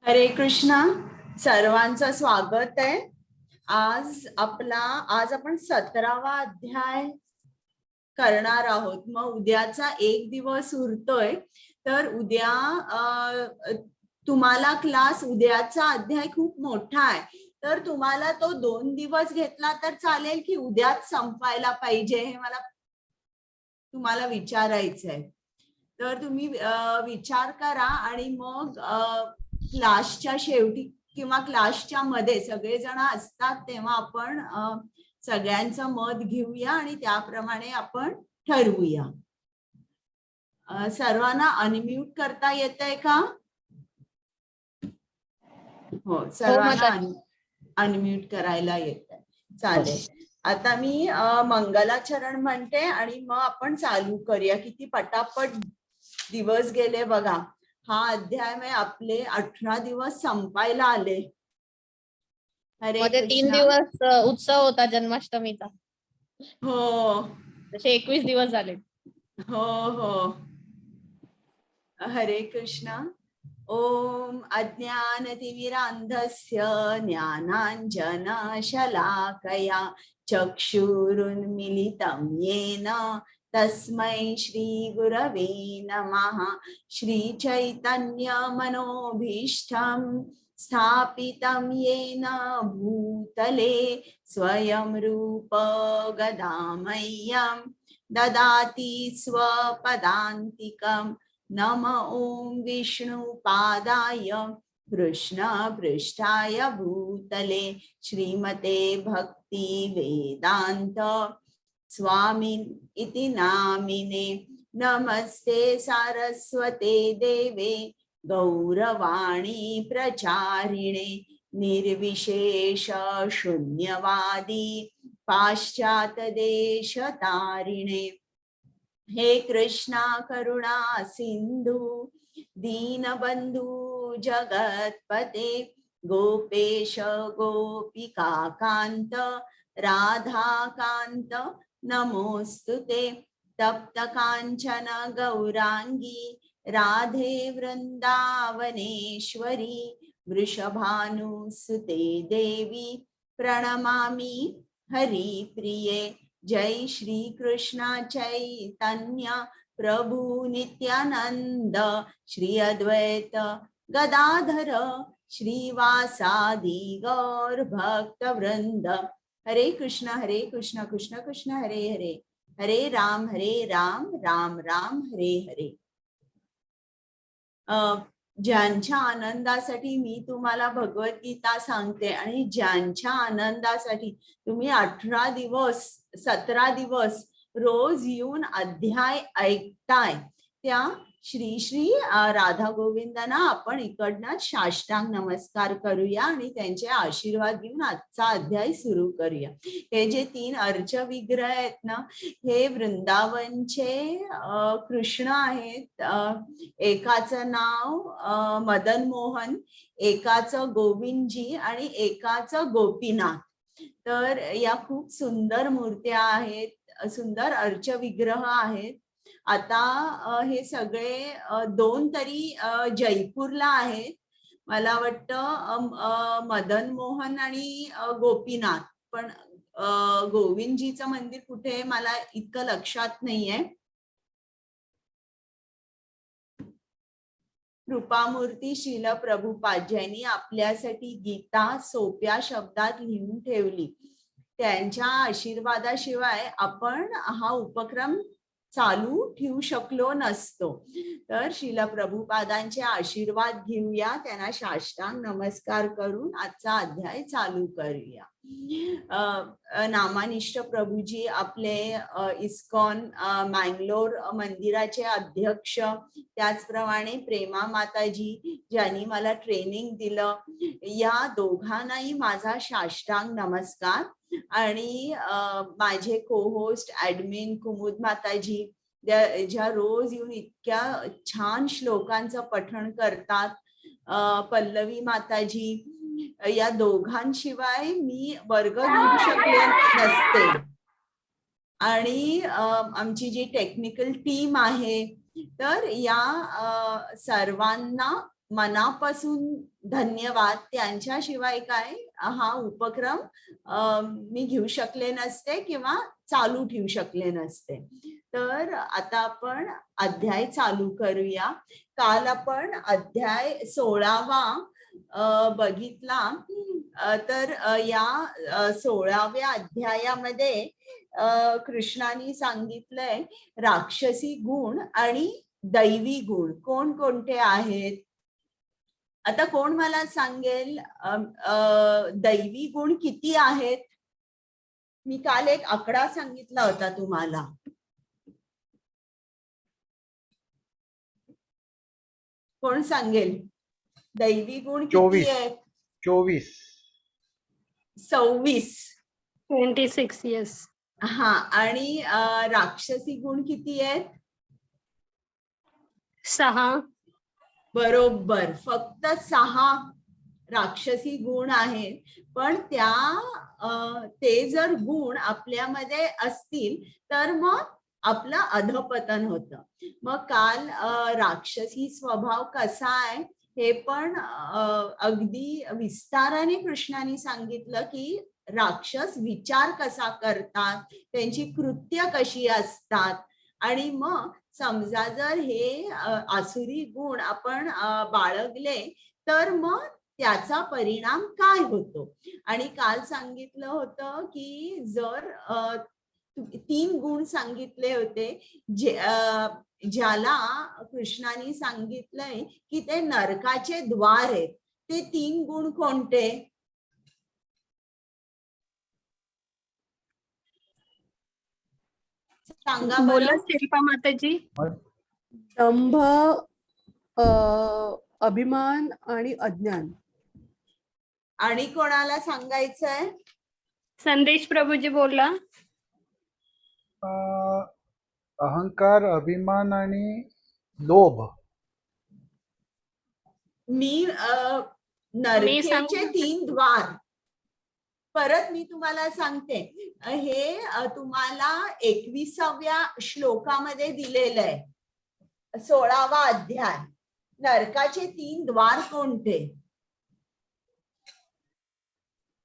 हरे कृष्णा. सर्वांचं स्वागत आहे. आज आपण 17वा अध्याय करणार आहोत. मग उद्याचा एक दिवस उरतोय, तर उद्या तुम्हाला क्लास, उद्याचा अध्याय खूप मोठा आहे, तर तुम्हाला तो 2 दिवस घेतला तर चालेल की उद्याच संपायला पाहिजे, हे मला तुम्हाला विचारायचं आहे. तर तुम्ही विचार करा आणि मग क्लासच्या शेवटी किंवा क्लासच्या मध्ये सगळेजण असतात तेव्हा आपण सगळ्यांचं मत घेऊया आणि त्याप्रमाणे आपण ठरवूया. सर्वांना अनम्यूट करता येतंय का? हो, सर्वांना अनम्यूट करायला येतंय. चालेल. आता मी मंगलाचरण म्हणते आणि मग आपण चालू करूया. किती पटापट दिवस गेले बघा. हा अध्याय में आपले 18 दिवस संपायला आले. मध्ये 3 दिवस उत्सव होता जन्माष्टमीचा. हो, तसे 21 दिवस झाले. हो हो. हरे कृष्णा. ओम अज्ञानतिमिरान्धस्य ज्ञानाञ्जनशलाकया चक्षुरुन्मीलितं येन तस्मै श्री गुरवे नमः. श्रीचैतन्यमनोभीष्टं स्थापितं येन भूतले स्वयं रूप गदामह्यं ददाति स्वपदान्तिकम्. नम ओं विष्णुपादाय कृष्ण पृष्ठाय भूतले श्रीमते भक्ति वेदांत स्वामी इति नामिने. नमस्ते सारस्वते देवे गौरवाणी प्रचारिणे निर्विशेष शून्यवादी पाश्चात्य देश तारिणे. हे कृष्णा करुणा सिंधु दीनबंधु जगतपते गोपेश गोपिका कांत राधा कांत नमोस्तुते. तप्त कांचन गौरांगी राधे वृंदावनेश्वरी वृषभानुसुते देवी प्रणमामि हरिप्रिये. जय श्री कृष्ण चैतन्य प्रभु नित्यानंद श्री अद्वैत गदाधर श्रीवासादि गौर भक्त वृंद. हरे कृष्ण कृष्ण कृष्ण हरे हरे, हरे राम राम राम हरे हरे. ज्यांच्या आनंदासाठी मी तुम्हाला भगवद्गीता सांगते आणि ज्यांच्या आनंदासाठी तुम्ही 18 दिवस 17 दिवस रोज येऊन अध्याय ऐकताय, त्या श्री श्री राधा गोविंदांना आपण इकडनं साष्टांग नमस्कार करूया आणि त्यांचे आशीर्वाद घेऊन आजचा अध्याय सुरू करूया. हे जे 3 अर्च विग्रह आहेत ना, हे वृंदावनचे कृष्ण आहेत. एकाचं नाव मदन मोहन, एकाचं गोविंदजी आणि एकाचं गोपीनाथ. तर या खूप सुंदर मूर्त्या आहेत, सुंदर अर्च विग्रह आहेत. आता हे सगळे 2 तरी जयपूरला आहेत. मला वाटतं मदन मोहन आणि गोपीनाथ, पण गोविंदजीचं मंदिर कुठे मला इतकं लक्षात नाहीये. कृपामूर्ती श्रील प्रभुपाद यांनी आपल्यासाठी गीता सोप्या शब्दात लिहून ठेवली. त्यांच्या आशीर्वादाशिवाय आपण हा उपक्रम चालू ठेवू शकलो नसतो. तर श्रील प्रभुपादांचे आशीर्वाद घेऊया, त्यांना साष्टांग नमस्कार करून आजचा अध्याय चालू करूया. नामानिष्ठ प्रभूजी आपले इस्कॉन मँगलोर मंदिराचे अध्यक्ष, त्याचप्रमाणे प्रेमा माताजी ज्यांनी मला ट्रेनिंग दिलं, या दोघांनाही माझा साष्टांग नमस्कार. आणि माझे को होस्ट ऍडमिन कुमुद माताजी, ज्या रोज येऊन इतक्या छान श्लोकांचं पठण करतात, पल्लवी माताजी, या दोघांशिवाय मी वर्ग घेऊ शकले नसते. आणि आमची जी टेक्निकल टीम आहे, तर या सर्वांना मनापासून धन्यवाद. त्यांच्याशिवाय काय हा उपक्रम मी घेऊ शकले नसते किंवा चालू ठेवू शकले नसते. तर आता आपण अध्याय चालू करूया. काल आपण अध्याय 16वा बघितला. तर या 16व्या अध्यायामध्ये कृष्णाने सांगितलंय राक्षसी गुण आणि दैवी गुण कोणकोणते आहेत. आता कोण मला सांगेल दैवी गुण किती आहेत. मी काल एक आकडा सांगितला होता तुम्हाला. कोण सांगेल दैवी गुण किती आहेत. 24 26 26 येस. हा, आणि राक्षसी गुण किती आहेत. 6. बरोबर, फक्त 6 राक्षसी गुण आहेत. पण ते जर गुण आपल्यामध्ये असतील तर मग आपलं अधपतन होतं. मग काल राक्षसी स्वभाव कसा आहे हे पण अगदी विस्ताराने कृष्णाने सांगितलं की राक्षस विचार कसा करतात, त्यांची कृत्य कशी असतात. आणि मग समजा जर हे आसुरी गुण आपण बाळगले तर मग त्याचा परिणाम काय होतो. आणि काल सांगितलं होतं की जर 3 गुण सांगितले होते ज्याला कृष्णाने सांगितलंय की ते नरकाचे द्वार आहेत. ते 3 गुण कोणते. सांगा बोला बरं. शिल्पा माताजी. दंभ, अभिमान आणि अज्ञान. आणि कोणाला सांगायचंय. संदेश प्रभूजी बोला. अहंकार, अभिमान आणि लोभ. मी नरकेचे 3 द्वार परत मी तुम्हाला सांगते. हे तुम्हाला 21व्या श्लोकामध्ये दिलेलं आहे. 16वा अध्याय. नरकाचे 3 द्वार कोणते.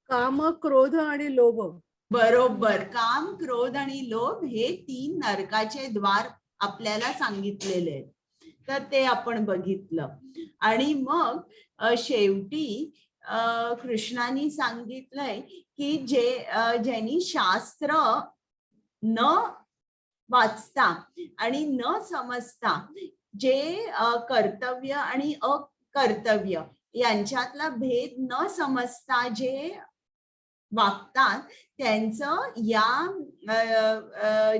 काम, क्रोध आणि लोभ. बरोबर, काम, क्रोध आणि लोभ हे 3 नरकाचे द्वार आपल्याला सांगितलेले आहेत. तर ते आपण बघितलं. आणि मग शेवटी कृष्णाने सांगितलंय की ज्यांनी शास्त्र न वाचता आणि न समजता जे कर्तव्य आणि अकर्तव्य यांच्यातला भेद न समजता जे वागतात त्यांचं या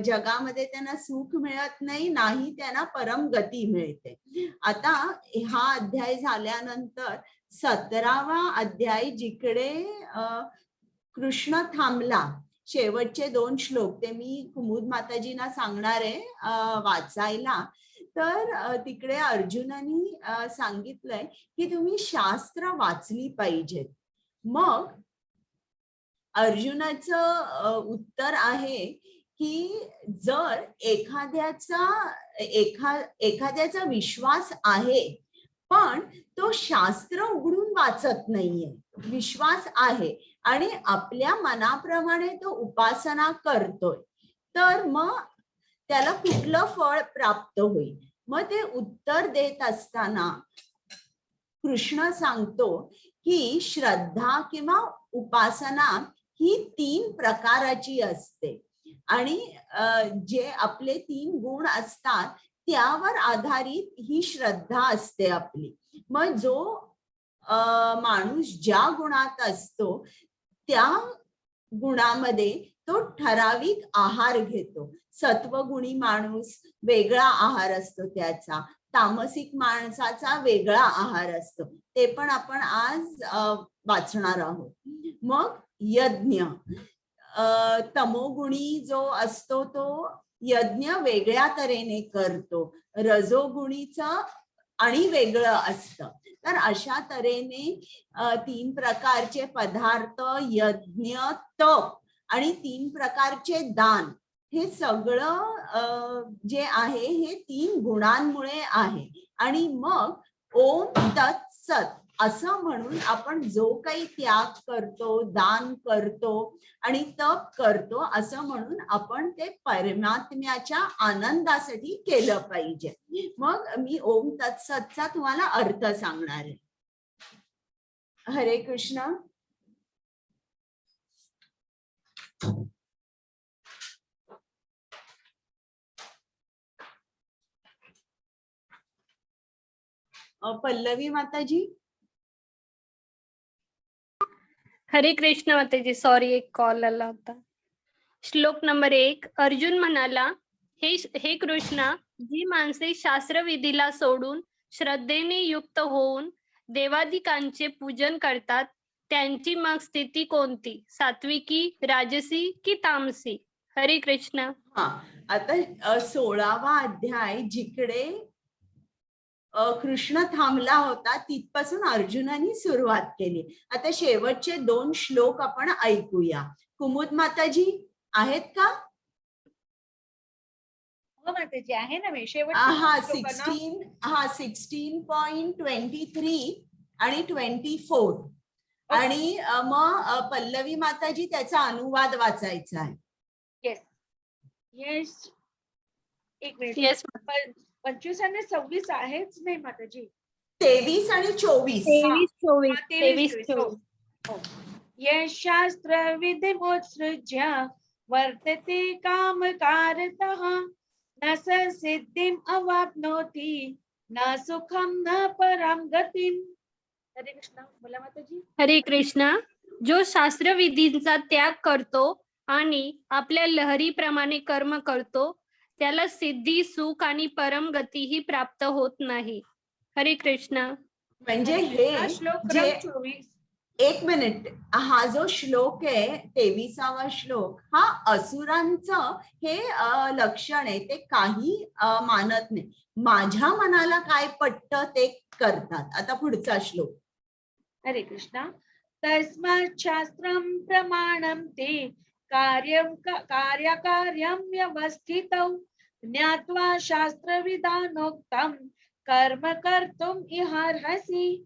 जगामध्ये त्यांना सुख मिळत नाही, नाही त्यांना परम गती मिळते. आता हा अध्याय झाल्यानंतर 17वा अध्याय जिकडे कृष्ण थांबला, शेवटचे 2 श्लोक ते मी कुमुद माताजींना सांगणार आहे वाचायला. तर तिकडे अर्जुनाने सांगितलंय की तुम्ही शास्त्र वाचली पाहिजेत. मग अर्जुनाचं उत्तर आहे की जर एखाद्याचा विश्वास आहे पण तो शास्त्र उघडून वाचत नाहीये, विश्वास आहे आणि आपल्या मनाप्रमाणे तो उपासना करतोय, तर मग त्याला कुठलं फळ प्राप्त होईल. मग ते उत्तर देत असताना कृष्ण सांगतो की श्रद्धा किंवा उपासना ही 3 प्रकाराची असते आणि जे आपले 3 गुण असतात त्यावर आधारित ही श्रद्धा असते आपली. मग जो माणूस ज्या गुणात असतो त्या गुणामध्ये तो ठराविक आहार घेतो. सत्वगुणी माणूस वेगळा आहार असतो त्याचा, तामसिक माणसाचा वेगळा आहार असतो. ते पण आपण आज वाचणार आहोत. मग यज्ञ, तमोगुणी जो असतो तो यज्ञ वेगळ्या तऱ्हेने करतो, रजोगुणीचं आणि वेगळं असतं. तर अशा तऱ्हेने 3 प्रकारचे पदार्थ, यज्ञ, तप आणि 3 प्रकारचे दान, हे सगळं जे आहे हे 3 गुणांमुळे आहे. आणि मग ओम तत्सत असं म्हणून आपण जो काही त्याग करतो, दान करतो आणि तप करतो असं म्हणून आपण ते परमात्म्याच्या आनंदासाठी केलं पाहिजे. मग मी ओम तत्सतचा तुम्हाला अर्थ सांगणार आहे. हरे कृष्ण. पल्लवी माताजी. हरे कृष्ण माताजी, सॉरी एक कॉल आला होता. श्लोक नंबर 1. अर्जुन म्हणाला, हे कृष्णा, जी माणसे शास्त्रविधीला सोडून श्रद्धेने युक्त होऊन देवादिकांचे पूजन करतात त्यांची मग स्थिती कोणती? सात्विकी, राजसी की तामसी? हरे कृष्ण. हा, आता 16वा अध्याय जिकडे कृष्ण थांबला होता तिथपासून अर्जुनाने सुरुवात केली. आता शेवटचे 2 श्लोक आपण ऐकूया. कुमुद माताजी आहेत का? हो माताजी, आहे ना. मी हा 16.23 आणि 24 आणि मग पल्लवी माताजी त्याचा अनुवाद वाचायचा आहे. येस येस, एक मिनिट. येस. 25 आणि 26 आहेच नाही माताजी. 23 आणि 24. 23-24. ये शास्त्र विधिमुत्सृज्य वर्तते कामकारतः न स सिद्धिम अवाप्नोति न सुखम न परम गतिम. हरे कृष्ण. बोला माताजी. हरे कृष्णा. जो शास्त्र विधींचा त्याग करतो आणि आपल्या लहरीप्रमाणे कर्म करतो त्याला सिद्धी, सुख आणि परम गतीही प्राप्त होत नाही. हरे कृष्ण. म्हणजे हा हे श्लोक जे 24. एक मिनिट, हा जो श्लोक आहे 23वा श्लोक, हा असुरांचं हे लक्षण आहे. ते काही मानत नाही. माझ्या मनाला काय पटतं ते करतात. आता पुढचा श्लोक. हरे कृष्णा. तस्मात् शास्त्रं प्रमाणं ते कार्यकार्यं व्यवस्थितौ ज्ञात्वा शास्त्रविधानोक्तं कर्म कर्तुम् इहार्हसि.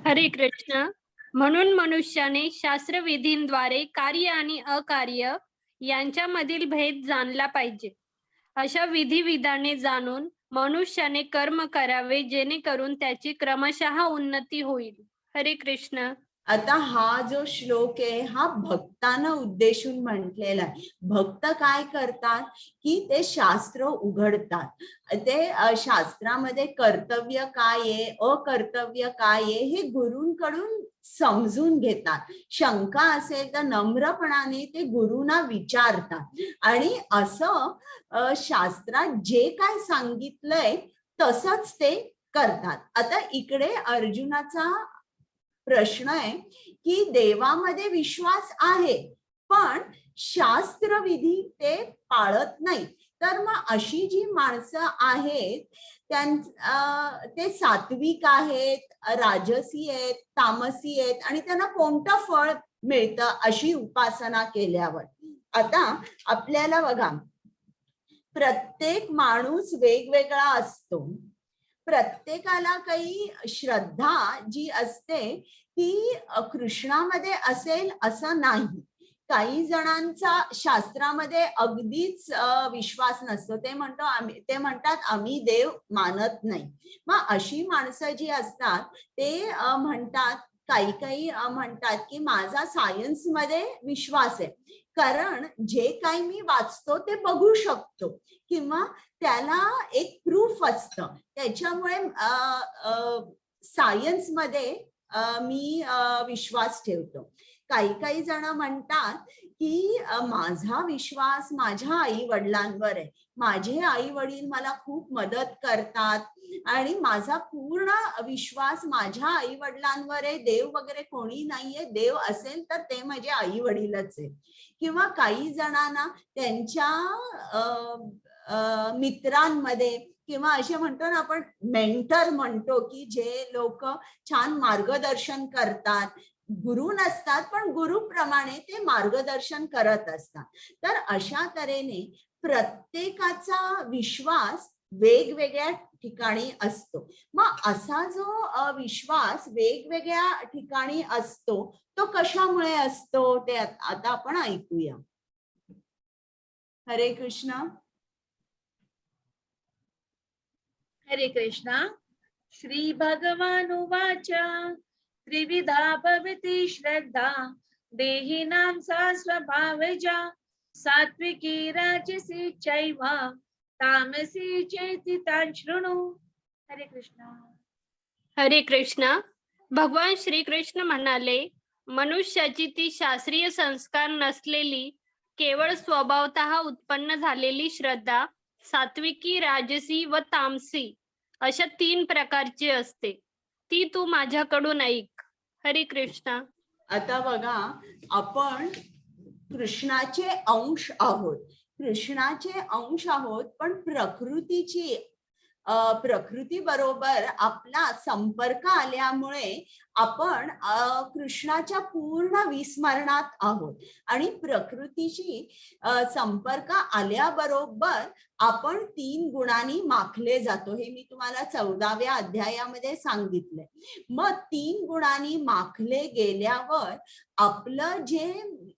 हरे कृष्ण. म्हणून मनुष्याने शास्त्रविधींद्वारे कार्य आणि अकार्य यांच्यामधील भेद जाणला पाहिजे. अशा विधिविधाने जाणून मनुष्याने कर्म करावे जेणेकरून त्याची क्रमशः उन्नती होईल. हरे कृष्ण. आता हा जो श्लोक आहे हा भक्तांना उद्देशून म्हटलेला आहे. भक्त काय करतात की ते शास्त्र उघडतात. ते शास्त्रामध्ये कर्तव्य काय आहे, अकर्तव्य काय आहे हे गुरूंकडून समजून घेतात. शंका असेल तर नम्रपणाने ते गुरूंना विचारतात आणि असं शास्त्रात जे काय सांगितलंय तसंच ते करतात. आता इकडे अर्जुनाचा प्रश्न आहे की देवामध्ये विश्वास आहे पण शास्त्रविधी ते पाळत नाही. तर मग अशी जी माणसं आहेत ते सात्विक आहेत, राजसी आहेत, तामसी आहेत आणि त्यांना कोणतं फळ मिळतं अशी उपासना केल्यावर. आता आपल्याला बघा, प्रत्येक माणूस वेगवेगळा असतो. प्रत्येकाला काही श्रद्धा जी असते ती कृष्णामध्ये असेल असं नाही. काही जणांचा शास्त्रामध्ये अगदीच विश्वास नसतो. ते म्हणतात आम्ही देव मानत नाही. मग अशी माणसं जी असतात ते म्हणतात, काही म्हणतात की माझा सायन्स मध्ये विश्वास आहे कारण जे काही मी वाचतो ते बघू शकतो किंवा त्याला एक प्रूफ असतं. त्याच्यामुळे सायन्स मध्ये मी विश्वास ठेवतो. काही जण म्हणतात की माझा विश्वास माझ्या आई वडिलांवर आहे. माझे आई वडील मला खूप मदत करतात आणि माझा पूर्ण विश्वास माझ्या आई वडिलांवर आहे. देव वगैरे कोणी नाहीये. देव असेल तर ते माझे आई वडीलच आहे. किंवा काही जणांना त्यांच्या मित्रांमध्ये किंवा असे म्हणतो ना आपण मेंटर म्हणतो की जे लोक छान मार्गदर्शन करतात. गुरु नसतात पण गुरुप्रमाणे ते मार्गदर्शन करत असतात. तर अशा तऱ्हेने प्रत्येकाचा विश्वास वेगवेगळ्या ठिकाणी असतो. मग असा जो विश्वास वेगवेगळ्या ठिकाणी असतो तो कशामुळे असतो ते आता आपण ऐकूया. हरे कृष्ण. हरे कृष्णा. श्री भगवान उवाच त्रिविधा भवति श्रद्धा देहिनां सा स्वभावजा सात्विकी राजसी चैव तामसी चेति तां शृणु. हरे कृष्णा. हरे कृष्ण. भगवान श्रीकृष्ण म्हणाले, मनुष्याची ती शास्त्रीय संस्कार नसलेली केवळ स्वभावतः उत्पन्न झालेली श्रद्धा सात्विकी, राजसी व तामसी अशा 3 प्रकारची असते. ती तू माझ्याकडून ऐक. हरे कृष्ण. आता बघा, आपण कृष्णाचे अंश आहोत. कृष्णाचे अंश आहोत, पण प्रकृती बरोबर आपला संपर्क आल्यामुळे आपण कृष्णाच्या पूर्ण विस्मरणात आहोत. आणि प्रकृतीची संपर्क आल्याबरोबर आपण 3 गुणांनी माखले जातो. हे मी तुम्हाला 14व्या अध्यायामध्ये सांगितलंय. मग 3 गुणांनी माखले गेल्यावर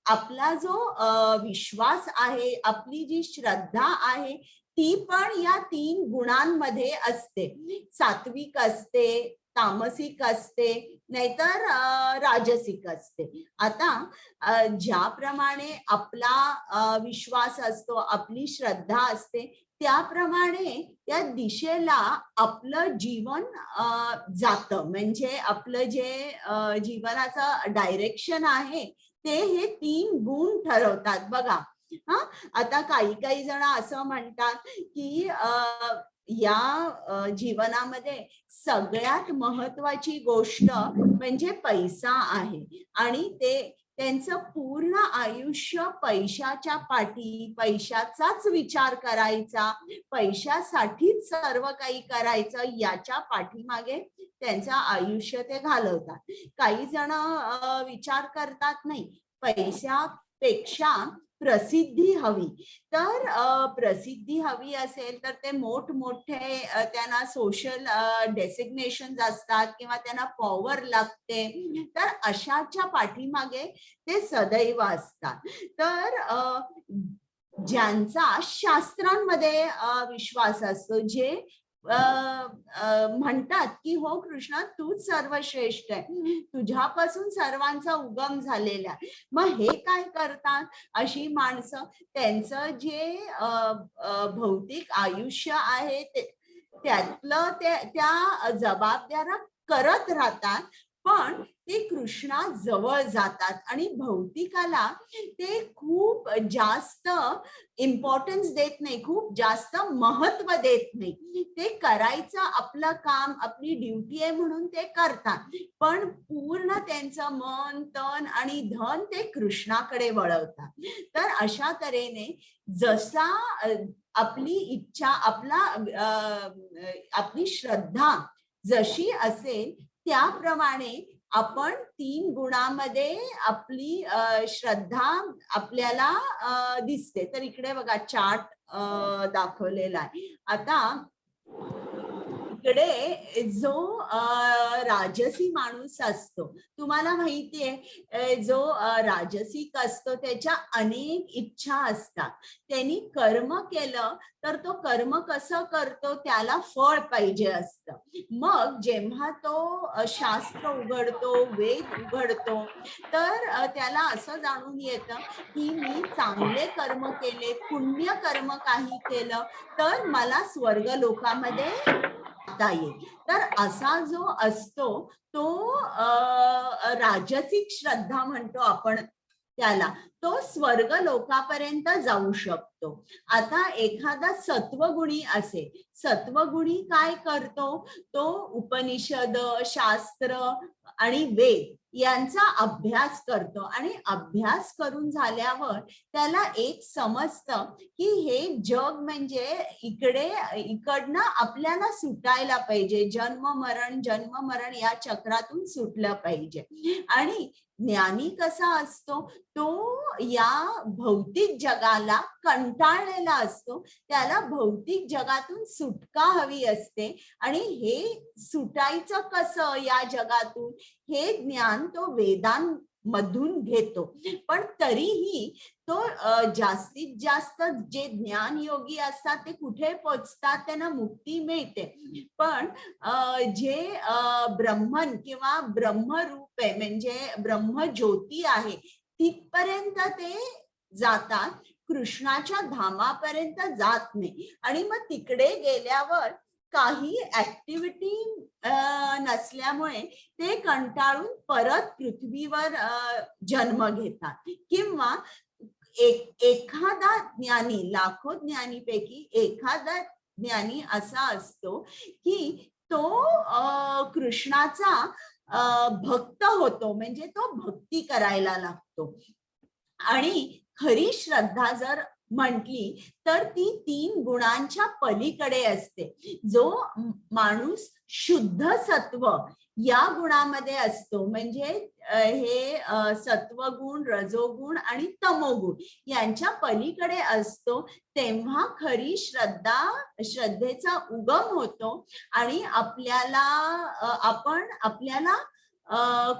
आपला जो विश्वास आहे, आपली जी श्रद्धा आहे ती पण या 3 गुणांमध्ये असते. सात्विक असते, तामसिक असते, नाहीतर राजसिक असते. आता ज्याप्रमाणे आपला विश्वास असतो, आपली श्रद्धा असते, त्याप्रमाणे त्या दिशेला आपलं जीवन जातं. म्हणजे आपलं जे जीवनाचं डायरेक्शन आहे ते हे 3 गुण ठरवतात. बघा, आता काही जण असं म्हणतात की या जीवनामध्ये सगळ्यात महत्वाची गोष्ट म्हणजे पैसा आहे आणि त्यांचं पूर्ण आयुष्य पैशाच्या पाठी, पैशाचाच विचार करायचा, पैशासाठीच सर्व काही करायचं, याच्या पाठीमागे त्यांचं आयुष्य ते घालवतात. काही जण विचार करतात नाही, पैशापेक्षा प्रसिद्धी हवी. तर प्रसिद्धी हवी असेल तर ते मोठमोठे त्यांना सोशल डेसिग्नेशन असतात किंवा त्यांना पॉवर लागते. तर अशाच्या पाठीमागे ते सदैव असतात. तर ज्यांचा शास्त्रांमध्ये विश्वास असतो, जे म्हणतात की हो कृष्ण तूच सर्वश्रेष्ठ आहे, तुझ्यापासून सर्वांचा उगम झालेला आहे. मग हे काय करतात अशी माणसं, त्यांचं जे भौतिक आयुष्य आहे त्यातलं त्या जबाबदाऱ्या करत राहतात, पण ते कृष्णा जवळ जातात आणि भौतिकाला ते खूप जास्त इम्पॉर्टन्स देत नाही, खूप जास्त महत्व देत नाही. ते करायचं आपलं काम, आपली ड्युटी आहे म्हणून ते करतात, पण पूर्ण त्यांचं मन, तन आणि धन ते कृष्णाकडे वळवतात. तर अशा तऱ्हेने जसा आपली इच्छा, आपली श्रद्धा जशी असेल त्याप्रमाणे आपण 3 गुणामध्ये आपली श्रद्धा आपल्याला दिसते. तर इकडे बघा चार्ट दाखवलेला आहे. आता इकडे जो राजसी माणूस असतो, तुम्हाला माहितीये जो राजसिक असतो त्याच्या अनेक इच्छा असतात. त्यांनी कर्म केलं तर तो कर्म कसं करतो त्याला फळ पाहिजे असतं. मग जेव्हा तो शास्त्र उघडतो, वेद उघडतो, तर त्याला असं जाणून येतं की मी चांगले कर्म केले, पुण्य कर्म काही केलं तर मला स्वर्ग लोकामध्ये जाता येईल. तर असा जो असतो तो राजसिक श्रद्धा म्हणतो आपण त्याला, तो स्वर्ग लोकापर्यंत जाऊ शकतो. आता एखादा सत्वगुणी असेल, सत्वगुणी काय करतो, तो उपनिषद, शास्त्र आणि वेद यांचा अभ्यास करतो आणि अभ्यास करून झाल्यावर त्याला एक समजतं की हे जग म्हणजे इकडनं आपल्याला सुटायला पाहिजे, जन्म मरण या चक्रातून सुटलं पाहिजे. आणि ज्ञानी कसा असतो, तो या भौतिक जगाला कंटाळलेला असतो, त्याला भौतिक जगातून सुटका हवी असते आणि हे सुटायचं कसं या जगातून हे ज्ञान तो वेदांमधून घेतो. पण तरीही तो जास्तीत जास्त जे ज्ञान योगी असतात ते कुठे पोचतात, त्यांना मुक्ती मिळते. पण जे ब्रह्मन किंवा ब्रह्मरूप आहे म्हणजे ब्रह्मज्योती आहे तिथपर्यंत ते जातात, कृष्णाच्या धामापर्यंत जात नाही. आणि मग तिकडे गेल्यावर काही ऍक्टिव्हिटी नसल्यामुळे ते कंटाळून परत पृथ्वीवर जन्म घेतात. किंवा एखादा ज्ञानी, लाखो ज्ञानीपैकी एखादा ज्ञानी असा असतो की तो कृष्णाचा भक्त होतो, म्हणजे तो भक्ती करायला लागतो. आणि खरी श्रद्धा जर म्हटली तर ती 3 गुणांच्या पलीकडे असते. जो माणूस शुद्ध सत्व या गुणामध्ये असतो, म्हणजे हे सत्वगुण, रजोगुण आणि तमोगुण यांच्या पलीकडे असतो, तेव्हा खरी श्रद्धेचा उगम होतो आणि आपल्याला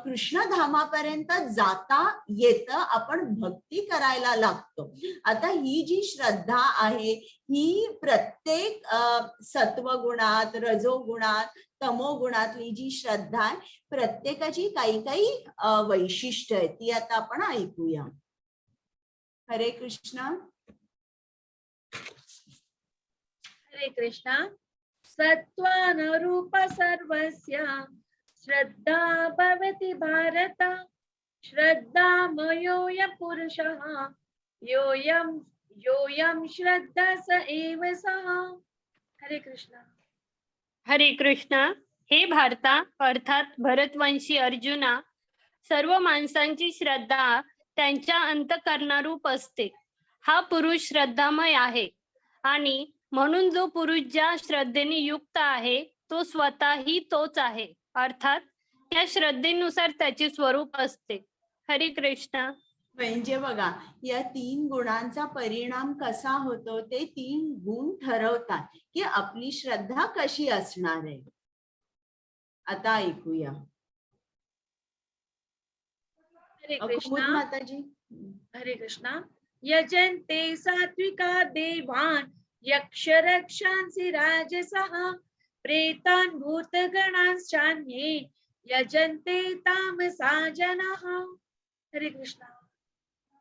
कृष्णधामापर्यंत जाता येतं, आपण भक्ती करायला लागतो. आता ही जी श्रद्धा आहे ही प्रत्येक सत्वगुणात, रजोगुणात, तमोगुणातली जी श्रद्धा आहे प्रत्येकाची काही वैशिष्ट्य आहे, ती आता आपण ऐकूया. हरे कृष्ण. हरे कृष्णा. सत्त्वानुरूप सर्वस्य श्रद्धा भवति भारत. श्रद्धामयोऽयं पुरुषः योऽयं श्रद्धा स एव सः. हरे कृष्णा. हरे कृष्णा. हे भारता अर्थात भरतवंशी अर्जुना, सर्व माणसांची श्रद्धा त्यांच्या अंतःकरणारूप असते. हा पुरुष श्रद्धामय आहे आणि म्हणून जो पुरुष ज्या श्रद्धेने युक्त आहे तो स्वतःही तोच आहे, अर्थात त्या श्रद्धेनुसार त्याचे स्वरूप असते. हरे कृष्णा. म्हणजे बघा या 3 गुणांचा परिणाम कसा होतो ते 3 गुण ठरवतात की आपली श्रद्धा कशी असणार आहे. आता ऐकूया. हरे कुमुद कृष्णा. माताजी. हरे कृष्णा. यजन्ते सात्विका देवान् यक्ष रक्षांसि राजसः प्रेतान् भूतगणांश्चान्ये यजन्ते तामसा जनाः. हरे कृष्णा.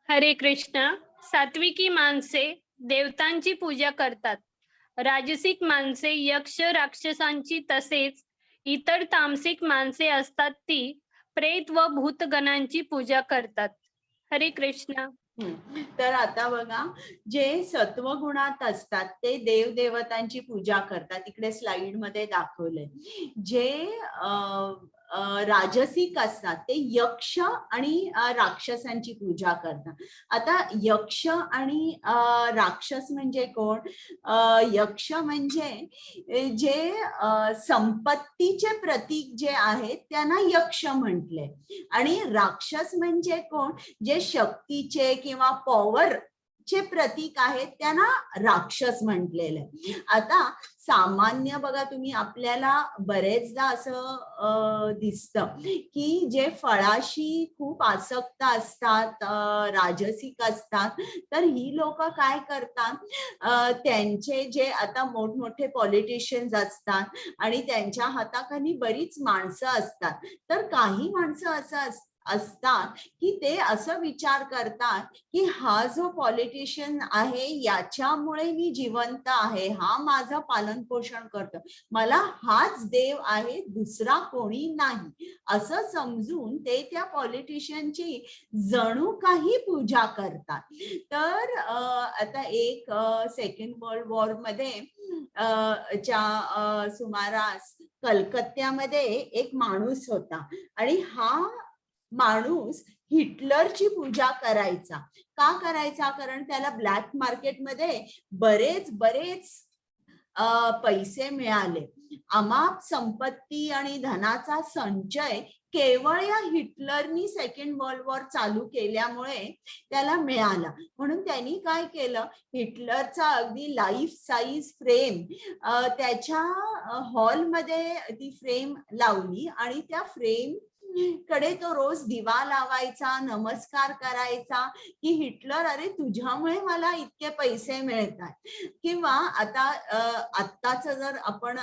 हरे कृष्णा. सात्विकी माणसे देवतांची पूजा करतात, राजसिक माणसे यक्ष राक्षसांची, तसेच इतर तामसिक माणसे असतात ती प्रेत व भूतगणांची पूजा करतात. हरे कृष्णा. तर आता बघा जे सत्वगुणात असतात ते देव देवतांची पूजा करतात, इकडे स्लाइड मध्ये दाखवलंय. जे राजसिक असतात ते यक्ष आणि राक्षसांची पूजा करतात. आता यक्ष आणि राक्षस म्हणजे कोण? यक्ष म्हणजे जे संपत्तीचे प्रतीक जे आहेत त्यांना यक्ष म्हटले, आणि राक्षस म्हणजे कोण? जे शक्तीचे किंवा पॉवर चे प्रतीक आहेत त्यांना राक्षस म्हटलेलं. आता सामान्य बघा तुम्ही आपल्याला बरेचदा असं दिसतं की जे फळाशी खूप आसक्त असतात, राजसिक असतात, तर ही लोक काय करतात, त्यांचे जे आता मोठमोठे पॉलिटिशियन्स असतात आणि त्यांच्या हाताखाली बरीच माणसं असतात, तर काही माणसं असं असतात की ते असं विचार करतात की हा जो पॉलिटिशियन आहे याच्यामुळे मी जिवंत आहे, हा माझं पालन पोषण करतो, मला हाच देव आहे, दुसरा कोणी नाही, असं समजून ते त्या पॉलिटिशियनची जणू काही पूजा करतात. तर आता एक सेकंड वर्ल्ड वॉर मध्ये सुमारास कलकत्त्यामध्ये एक माणूस होता आणि हा माणूस हिटलरची पूजा करायचा. का करायचा? कारण त्याला ब्लॅक मार्केटमध्ये बरेच पैसे मिळाले अमाप संपत्ती आणि धनाचा संचय केवळ या हिटलरनी सेकंड वर्ल्ड वॉर चालू केल्यामुळे त्याला मिळाला. म्हणून त्यांनी काय केलं, हिटलरचा अगदी लाईफ साईज फ्रेम त्याच्या हॉलमध्ये ती फ्रेम लावली आणि त्या फ्रेम कडे तो रोज दिवा लावायचा, नमस्कार करायचा की हिटलर, अरे तुझ्यामुळे मला इतके पैसे मिळतात. किंवा आता आत्ताच जर आपण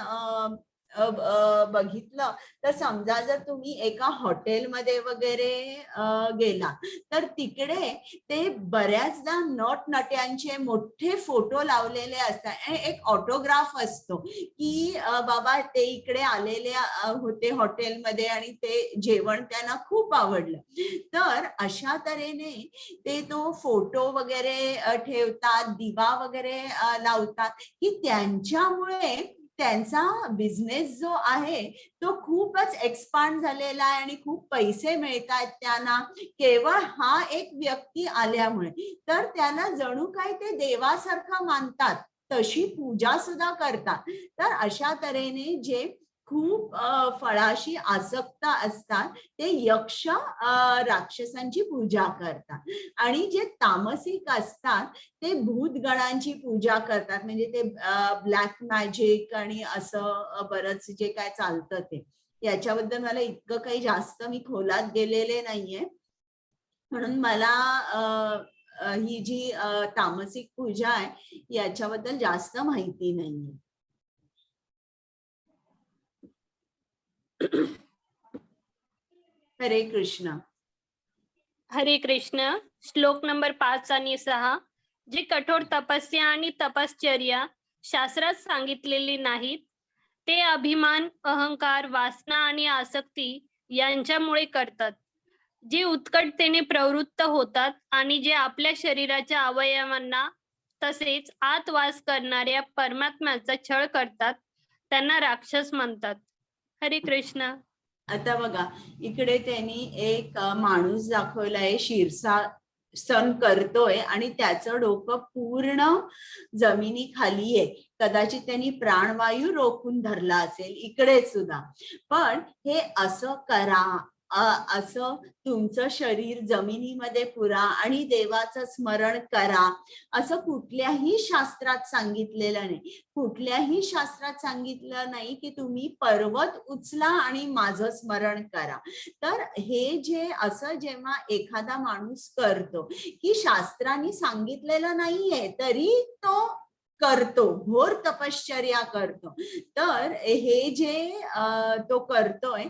बघितलं तर समजा जर तुम्ही एका हॉटेलमध्ये वगैरे गेला तर तिकडे ते बऱ्याचदा नटनट्यांचे मोठे फोटो लावलेले असतात आणि एक ऑटोग्राफ असतो की बाबा ते इकडे आलेले होते हॉटेलमध्ये आणि ते जेवण त्यांना खूप आवडलं. तर अशा तऱ्हेने ते तो फोटो वगैरे ठेवतात, दिवा वगैरे लावतात की त्यांच्यामुळे त्यांचा बिझनेस जो आहे तो खूपच एक्सपांड झालेला आहे आणि खूप पैसे मिळतात त्यांना केवळ हा एक व्यक्ती आल्यामुळे. तर त्याला जणू काय ते देवासारखं मानतात, तशी पूजा सुद्धा करतात. तर अशा तऱ्हेने जे खूप फळाशी आसक्त असतात ते यक्ष राक्षसांची पूजा करतात आणि जे तामसिक असतात ते भूतगणांची पूजा करतात. म्हणजे ते ब्लॅक मॅजिक आणि असं बरंच जे काय चालतं ते. याच्याबद्दल मला इतकं काही जास्त मी खोलात गेलेले नाहीये, म्हणून मला ही जी तामसिक पूजा आहे याच्याबद्दल जास्त माहिती नाहीये. हरे कृष्ण. हरे कृष्ण. श्लोक नंबर 5 आणि 6. जे कठोर तपस्या आणि तपश्चर्या शास्त्रात सांगितलेली नाहीत ते अभिमान, अहंकार, वासना आणि आसक्ती यांच्यामुळे करतात. जे उत्कटतेने प्रवृत्त होतात आणि जे आपल्या शरीराच्या अवयवांना तसेच आत वास करणाऱ्या परमात्म्याचा छळ करतात त्यांना राक्षस म्हणतात. हरे कृष्ण. आता बघा, इकडे त्यांनी एक माणूस दाखवलाय, शीर्षासन करतोय आणि त्याचं डोकं पूर्ण जमिनीखाली आहे. कदाचित त्यांनी प्राणवायू रोखून धरला असेल इकडे सुद्धा. पण हे असं करा, असं तुमचं शरीर जमिनीमध्ये पुरा आणि देवाचं स्मरण करा, असं कुठल्याही शास्त्रात सांगितलेलं नाही. कुठल्याही शास्त्रात सांगितलं नाही की तुम्ही पर्वत उचला आणि माझं स्मरण करा. तर हे जे असं जेव्हा एखादा माणूस करतो की शास्त्रांनी सांगितलेलं नाहीये तरी तो करतो, घोर तपश्चर्या करतो, तर हे जे तो करतोय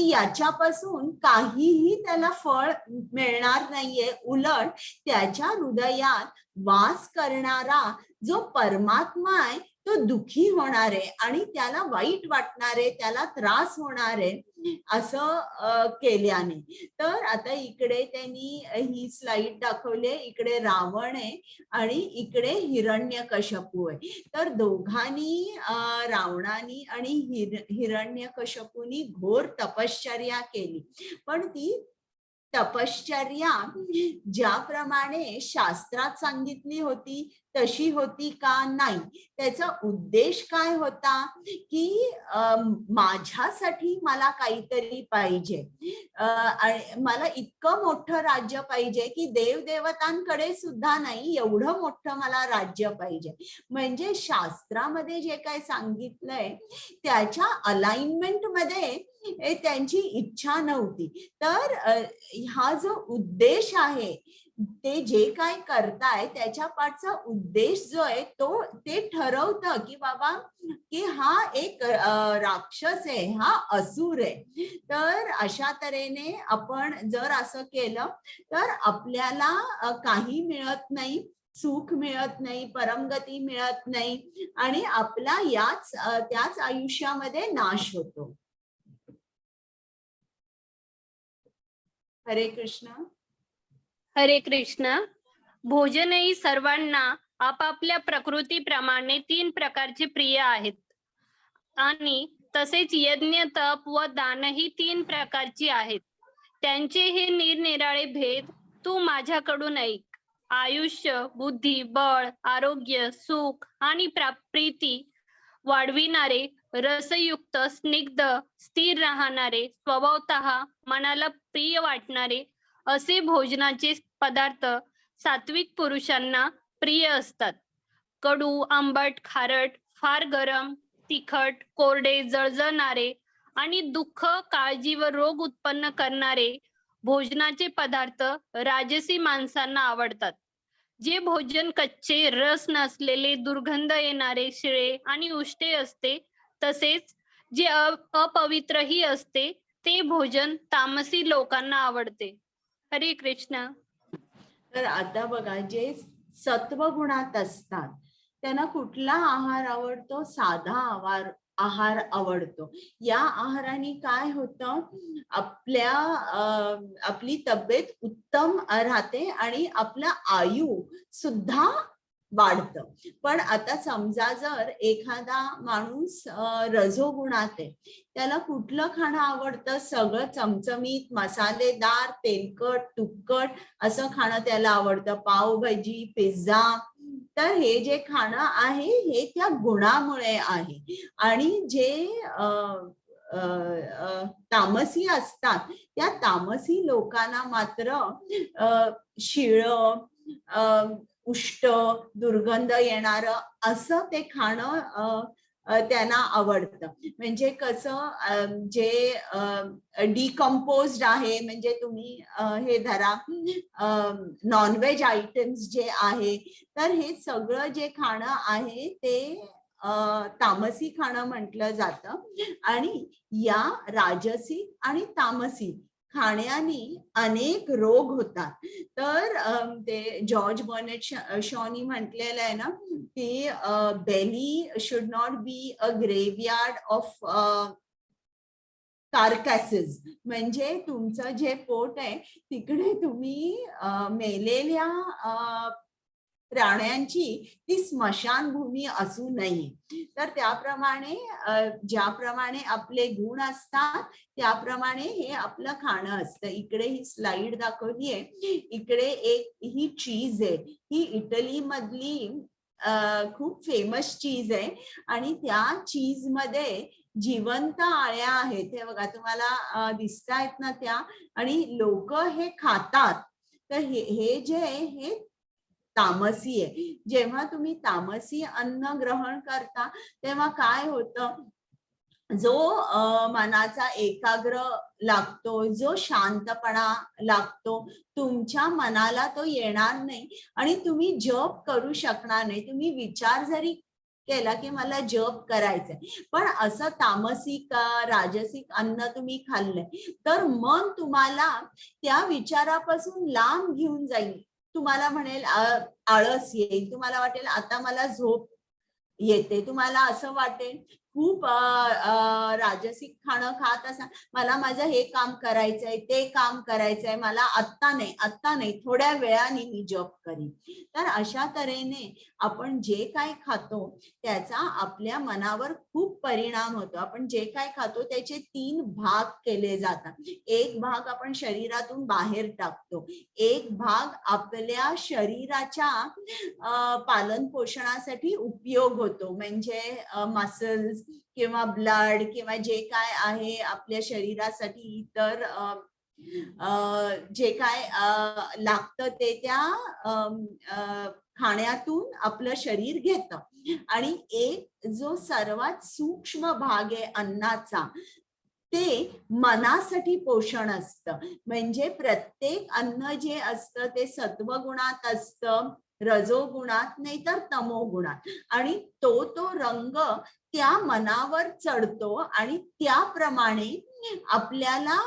याच्यापासून काहीही त्याला फळ मिळणार नाहीये. उलट त्याच्या हृदयात वास करणारा जो परमात्मा आहे तो दुखी होणार आहे आणि त्याला वाईट वाटणार आहे, त्याला त्रास होणार आहे असं केल्याने. तर आता इकडे त्यांनी ही स्लाइड दाखवली, इकडे रावण आहे आणि इकडे हिरण्यकश्यपू आहे. तर दोघांनी रावणानी आणि हिरण्यकश्यपूनी घोर तपश्चर्या केली, पण ती तपश्चर्या ज्याप्रमाणे शास्त्रात सांगितली होती तशी होती का? नाही. त्याचा उद्देश काय होता की माझ्यासाठी मला काहीतरी पाहिजे, मला इतकं मोठं राज्य पाहिजे की देवदेवतांकडे सुद्धा नाही एवढं मोठं मला राज्य पाहिजे. म्हणजे शास्त्रामध्ये जे काय सांगितलंय त्याच्या अलाइनमेंट मध्ये त्यांची इच्छा नव्हती. तर हा जो उद्देश आहे, ते जे काय करताय त्याच्या पाठचा उद्देश जो आहे तो ते ठरवतं की बाबा की हा एक राक्षस आहे, हा असुर आहे. तर अशा तऱ्हेने आपण जर असं केलं तर आपल्याला काही मिळत नाही, सुख मिळत नाही, परमगती मिळत नाही आणि आपला त्याच आयुष्यामध्ये नाश होतो. हरे कृष्ण. हरे कृष्ण. भोजनही सर्वांना आपापल्या प्रकृतीप्रमाणे 3 प्रकारचे प्रिय आहेत आणि तसेच यज्ञ, तप व दानही 3 प्रकारची आहेत. त्यांचे हे निरनिराळे भेद तू माझ्याकडून ऐक. आयुष्य, बुद्धी, बळ, आरोग्य, सुख आणि प्रीती वाढविणारे रसयुक्त, स्निग्ध, स्थिर राहणारे, स्वभावतः मनाला प्रिय वाटणारे असे भोजनाचे पदार्थ सात्विक पुरुषांना प्रिय असतात. कडू, आंबट, खारट, फार गरम, तिखट, कोरडे, जळजळणारे आणि दुःख, काळजी व रोग उत्पन्न करणारे भोजनाचे पदार्थ राजसी माणसांना आवडतात. जे भोजन कच्चे, रस नसलेले, दुर्गंध येणारे, शिळे आणि उष्टे असते, तसेच जे अपवित्रही असते, ते भोजन तामसी लोकांना आवडते. हरे कृष्ण. तर आता बघा, जे सत्वगुणात असतात त्यांना कुठला आहार आवडतो? साधा आहार आवडतो. या आहाराने काय होतं, आपली तब्येत उत्तम राहते आणि आपलं आयु सुद्धा वाढतं. पण आता समजा जर एखादा माणूस रजोगुणात आहे, त्याला कुठलं खाणं आवडतं? सगळं चमचमीत, मसालेदार, तेलकट, तुपकट असं खाणं त्याला आवडतं. पावभाजी, पिझ्झा. तर हे जे खाणं आहे हे त्या गुणामुळे आहे. आणि जे तामसी असतात, त्या तामसी लोकांना मात्र शिळं, उष्ट, दुर्गंध येणारं असं ते खाणं त्यांना आवडतं. म्हणजे कसं, जे डिकम्पोज्ड आहे, म्हणजे तुम्ही हे धरा नॉनव्हेज आयटम्स जे आहे, तर हे सगळं जे खाणं आहे ते तामसी खाणं म्हटलं जातं. आणि या राजसिक आणि तामसिक खाण्याने अनेक रोग होतात. तर ते जॉर्ज बर्नेट शॉनी म्हटलेलं आहे ना की belly should not be a graveyard of carcasses. म्हणजे तुमचं जे पोट आहे तिकडे तुम्ही मेलेल्या प्राण्यांची ती स्मशानभूमी असू नये. तर त्याप्रमाणे ज्याप्रमाणे आपले गुण असतात त्याप्रमाणे हे आपलं खाणं असतं. इकडे ही स्लाइड दाखवली आहे. इकडे एक ही चीज आहे, ही इटली मधली खूप फेमस चीज आहे आणि त्या चीज मध्ये जिवंत आळ्या आहेत. हे बघा तुम्हाला दिसतायत ना त्या, आणि लोक हे खातात. तर हे जे आहे हे तामसी आहे. जेव्हा तुम्ही तामसी अन्न ग्रहण करता तेव्हा काय होतं, जो मनाचा एकाग्र लागतो, जो शांतपणा लागतो, तुमच्या मनाला तो येणार नाही आणि तुम्ही जप करू शकणार नाही. तुम्ही विचार जरी केला की मला जप करायचंय, पण असं तामसिक राजसिक अन्न तुम्ही खाल्लंय तर मन तुम्हाला त्या विचारापासून लांब घेऊन जाईल. तुम्हाला म्हणेल आळस येईल, तुम्हाला वाटेल आता मला झोप येते, तुम्हाला असं वाटेल खूप राजसिक खाणं खात असा, मला माझं हे काम करायचंय, ते काम करायचंय, मला आत्ता नाही थोड्या वेळाने मी जप करीन. तर अशा तऱ्हेने आपण जे काय खातो त्याचा आपल्या मनावर खूप परिणाम होतो. आपण जे काय खातो त्याचे 3 भाग केले जातात. एक भाग आपण शरीरातून बाहेर टाकतो, एक भाग आपल्या शरीराच्या पालन पोषणासाठी उपयोग होतो, म्हणजे मसल्स किंवा ब्लड किंवा जे काय आहे आपल्या शरीरासाठी इतर जे काय लागतं ते त्या खाण्यातून आपलं शरीर घेतं. आणि एक जो सर्वात सूक्ष्म भाग आहे अन्नाचा, ते मनासाठी पोषण असतं. म्हणजे प्रत्येक अन्न जे असतं ते सत्वगुणात असतं, रजोगुणात नाही तर तमोगुणात, आणि तो रंग त्या मनावर चढतो आणि त्याप्रमाणे आपल्याला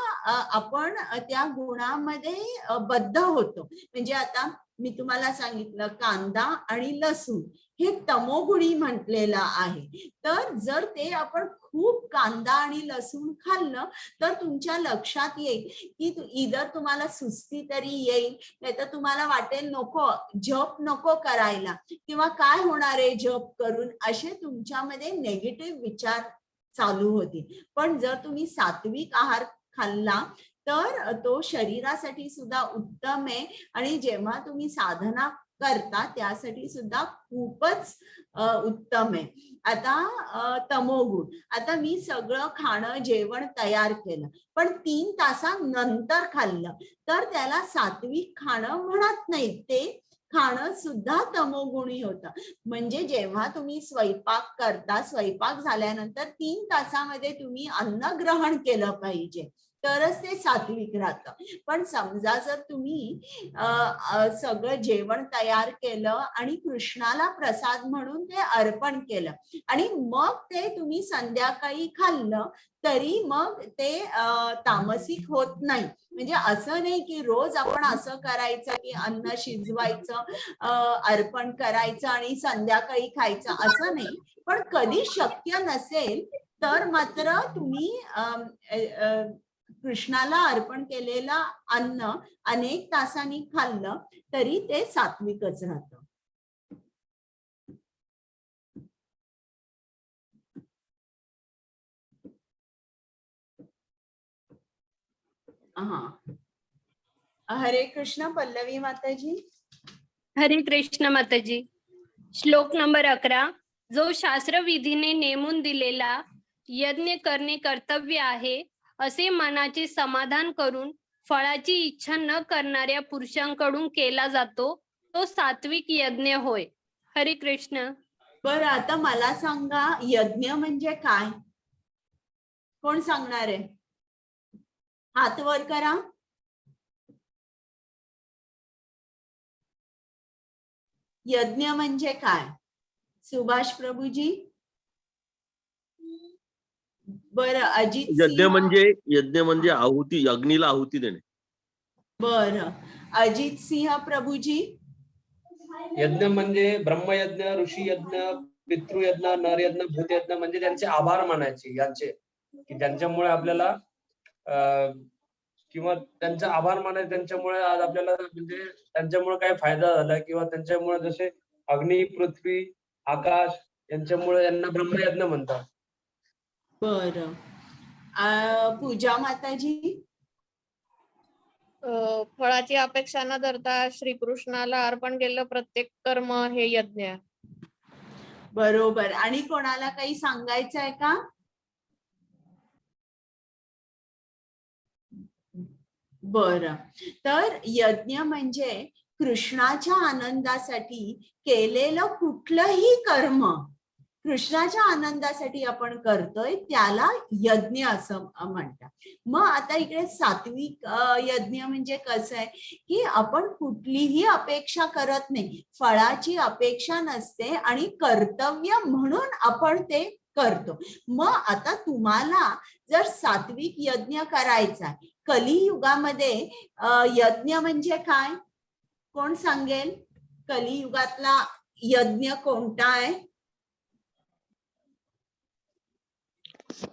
आपण त्या गुणामध्ये बद्ध होतो. म्हणजे आता मी तुम्हाला सांगितलं कांदा आणि लसूण हे तमोगुणी म्हटलेलं आहे. तर जर ते आपण खूप कांदा आणि लसूण खाल्लं तर तुमच्या लक्षात येईल की इधर तुम्हाला सुस्ती तरी येईल, नाही तर तुम्हाला वाटेल नको, जप नको करायला, किंवा काय होणार आहे जप करून, असे तुमच्यामध्ये नेगेटिव्ह विचार चालू होतील. पण जर तुम्ही सात्विक आहार खाल्ला तर तो शरीरासाठी सुद्धा उत्तम आहे. आणि जेव्हा तुम्ही साधना करता त्यासाठी सुद्धा खूपच उत्तम आहे. आता तमोगुण, आता मी सगळं खाणं जेवण तयार केलं पण 3 तासानंतर खाल्लं तर त्याला सात्विक खाणं म्हणत नाही, ते खाणं सुद्धा तमोगुणी होतं. म्हणजे जेव्हा तुम्ही स्वयंपाक करता, स्वयंपाक झाल्यानंतर 3 तासामध्ये तुम्ही अन्न ग्रहण केलं पाहिजे तरच ते सात्विक राहतं. पण समजा जर तुम्ही सगळं जेवण तयार केलं आणि कृष्णाला प्रसाद म्हणून ते अर्पण केलं आणि मग ते तुम्ही संध्याकाळी खाल्लं तरी मग ते तामसिक होत नाही. म्हणजे असं नाही की रोज आपण असं करायचं की अन्न शिजवायचं, अर्पण करायचं आणि संध्याकाळी खायचं, असं नाही. पण कधी शक्य नसेल तर मात्र तुम्ही कृष्णाला अर्पण केलेलं अन्न अनेक तासांनी खाल्लं तरी ते सात्विकच राहतं. हरे कृष्ण. पल्लवी माताजी. हरे कृष्ण माताजी. श्लोक नंबर 11. जो शास्त्र विधीने नेमून दिलेला यज्ञ करणे कर्तव्य आहे असे मनाचे समाधान करून फळाची इच्छा न करणाऱ्या पुरुषांकडून केला जातो तो सात्विक यज्ञ होय. हरे कृष्ण. बरं, आता मला सांगा यज्ञ म्हणजे काय? कोण सांगणार आहे? हात वर करा. यज्ञ म्हणजे काय? सुभाष प्रभूजी. बरं, अजित. यज्ञ म्हणजे आहुती, अग्नीला आहुती देणे. बरं, अजित सिंह प्रभूजी. यज्ञ म्हणजे ब्रह्मयज्ञ, ऋषी यज्ञ, पितृयज्ञ, नरयज्ञ, भूतयज्ञ म्हणजे त्यांचे आभार मानायचे यांचे, की ज्यांच्यामुळे आपल्याला किंवा त्यांचा आभार मानायचे, त्यांच्यामुळे आज आपल्याला म्हणजे त्यांच्यामुळे काय फायदा झाला किंवा त्यांच्यामुळे जसे अग्नी, पृथ्वी, आकाश यांच्यामुळे यांना ब्रह्मयज्ञ म्हणतात. बरं, पूजा माताजी. फळाची अपेक्षा न धरता श्रीकृष्णाला अर्पण केलं प्रत्येक कर्म हे यज्ञ आहे. बरोबर. आणि कोणाला काही सांगायचं आहे का? बरं, तर यज्ञ म्हणजे कृष्णाच्या आनंदासाठी केलेलं कुठलंही कर्म कृष्णाच्या आनंदासाठी आपण करतोय त्याला यज्ञ असं म्हणतात. मग आता इकडे सात्विक यज्ञ म्हणजे कसं आहे की आपण कुठलीही अपेक्षा करत नाही, फळाची अपेक्षा नसते आणि कर्तव्य म्हणून आपण ते करतो. मग आता तुम्हाला जर सात्विक यज्ञ करायचा आहे, कलियुगामध्ये यज्ञ म्हणजे काय? कोण सांगेल? कलियुगातला यज्ञ कोणता आहे?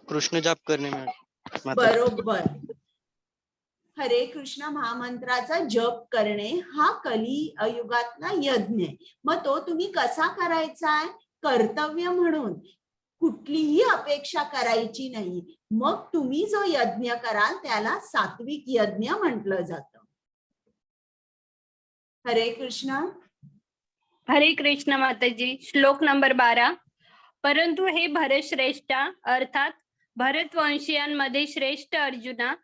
कृष्ण जाप करणे. बरोबर. हरे कृष्ण महामंत्राचा जप करणे हा कलियुगातला यज्ञ आहे. मग तो तुम्ही कसा करायचा आहे? कर्तव्य म्हणून, कुठलीही अपेक्षा करायची नाही. मग तुम्ही जो यज्ञ कराल त्याला सात्विक यज्ञ म्हटलं जातं. हरे कृष्ण. हरे कृष्ण माताजी. श्लोक नंबर 12. परंतु हे भरतश्रेष्ठा अर्थात भरतवंशीयांमध्ये श्रेष्ठ अर्जुना,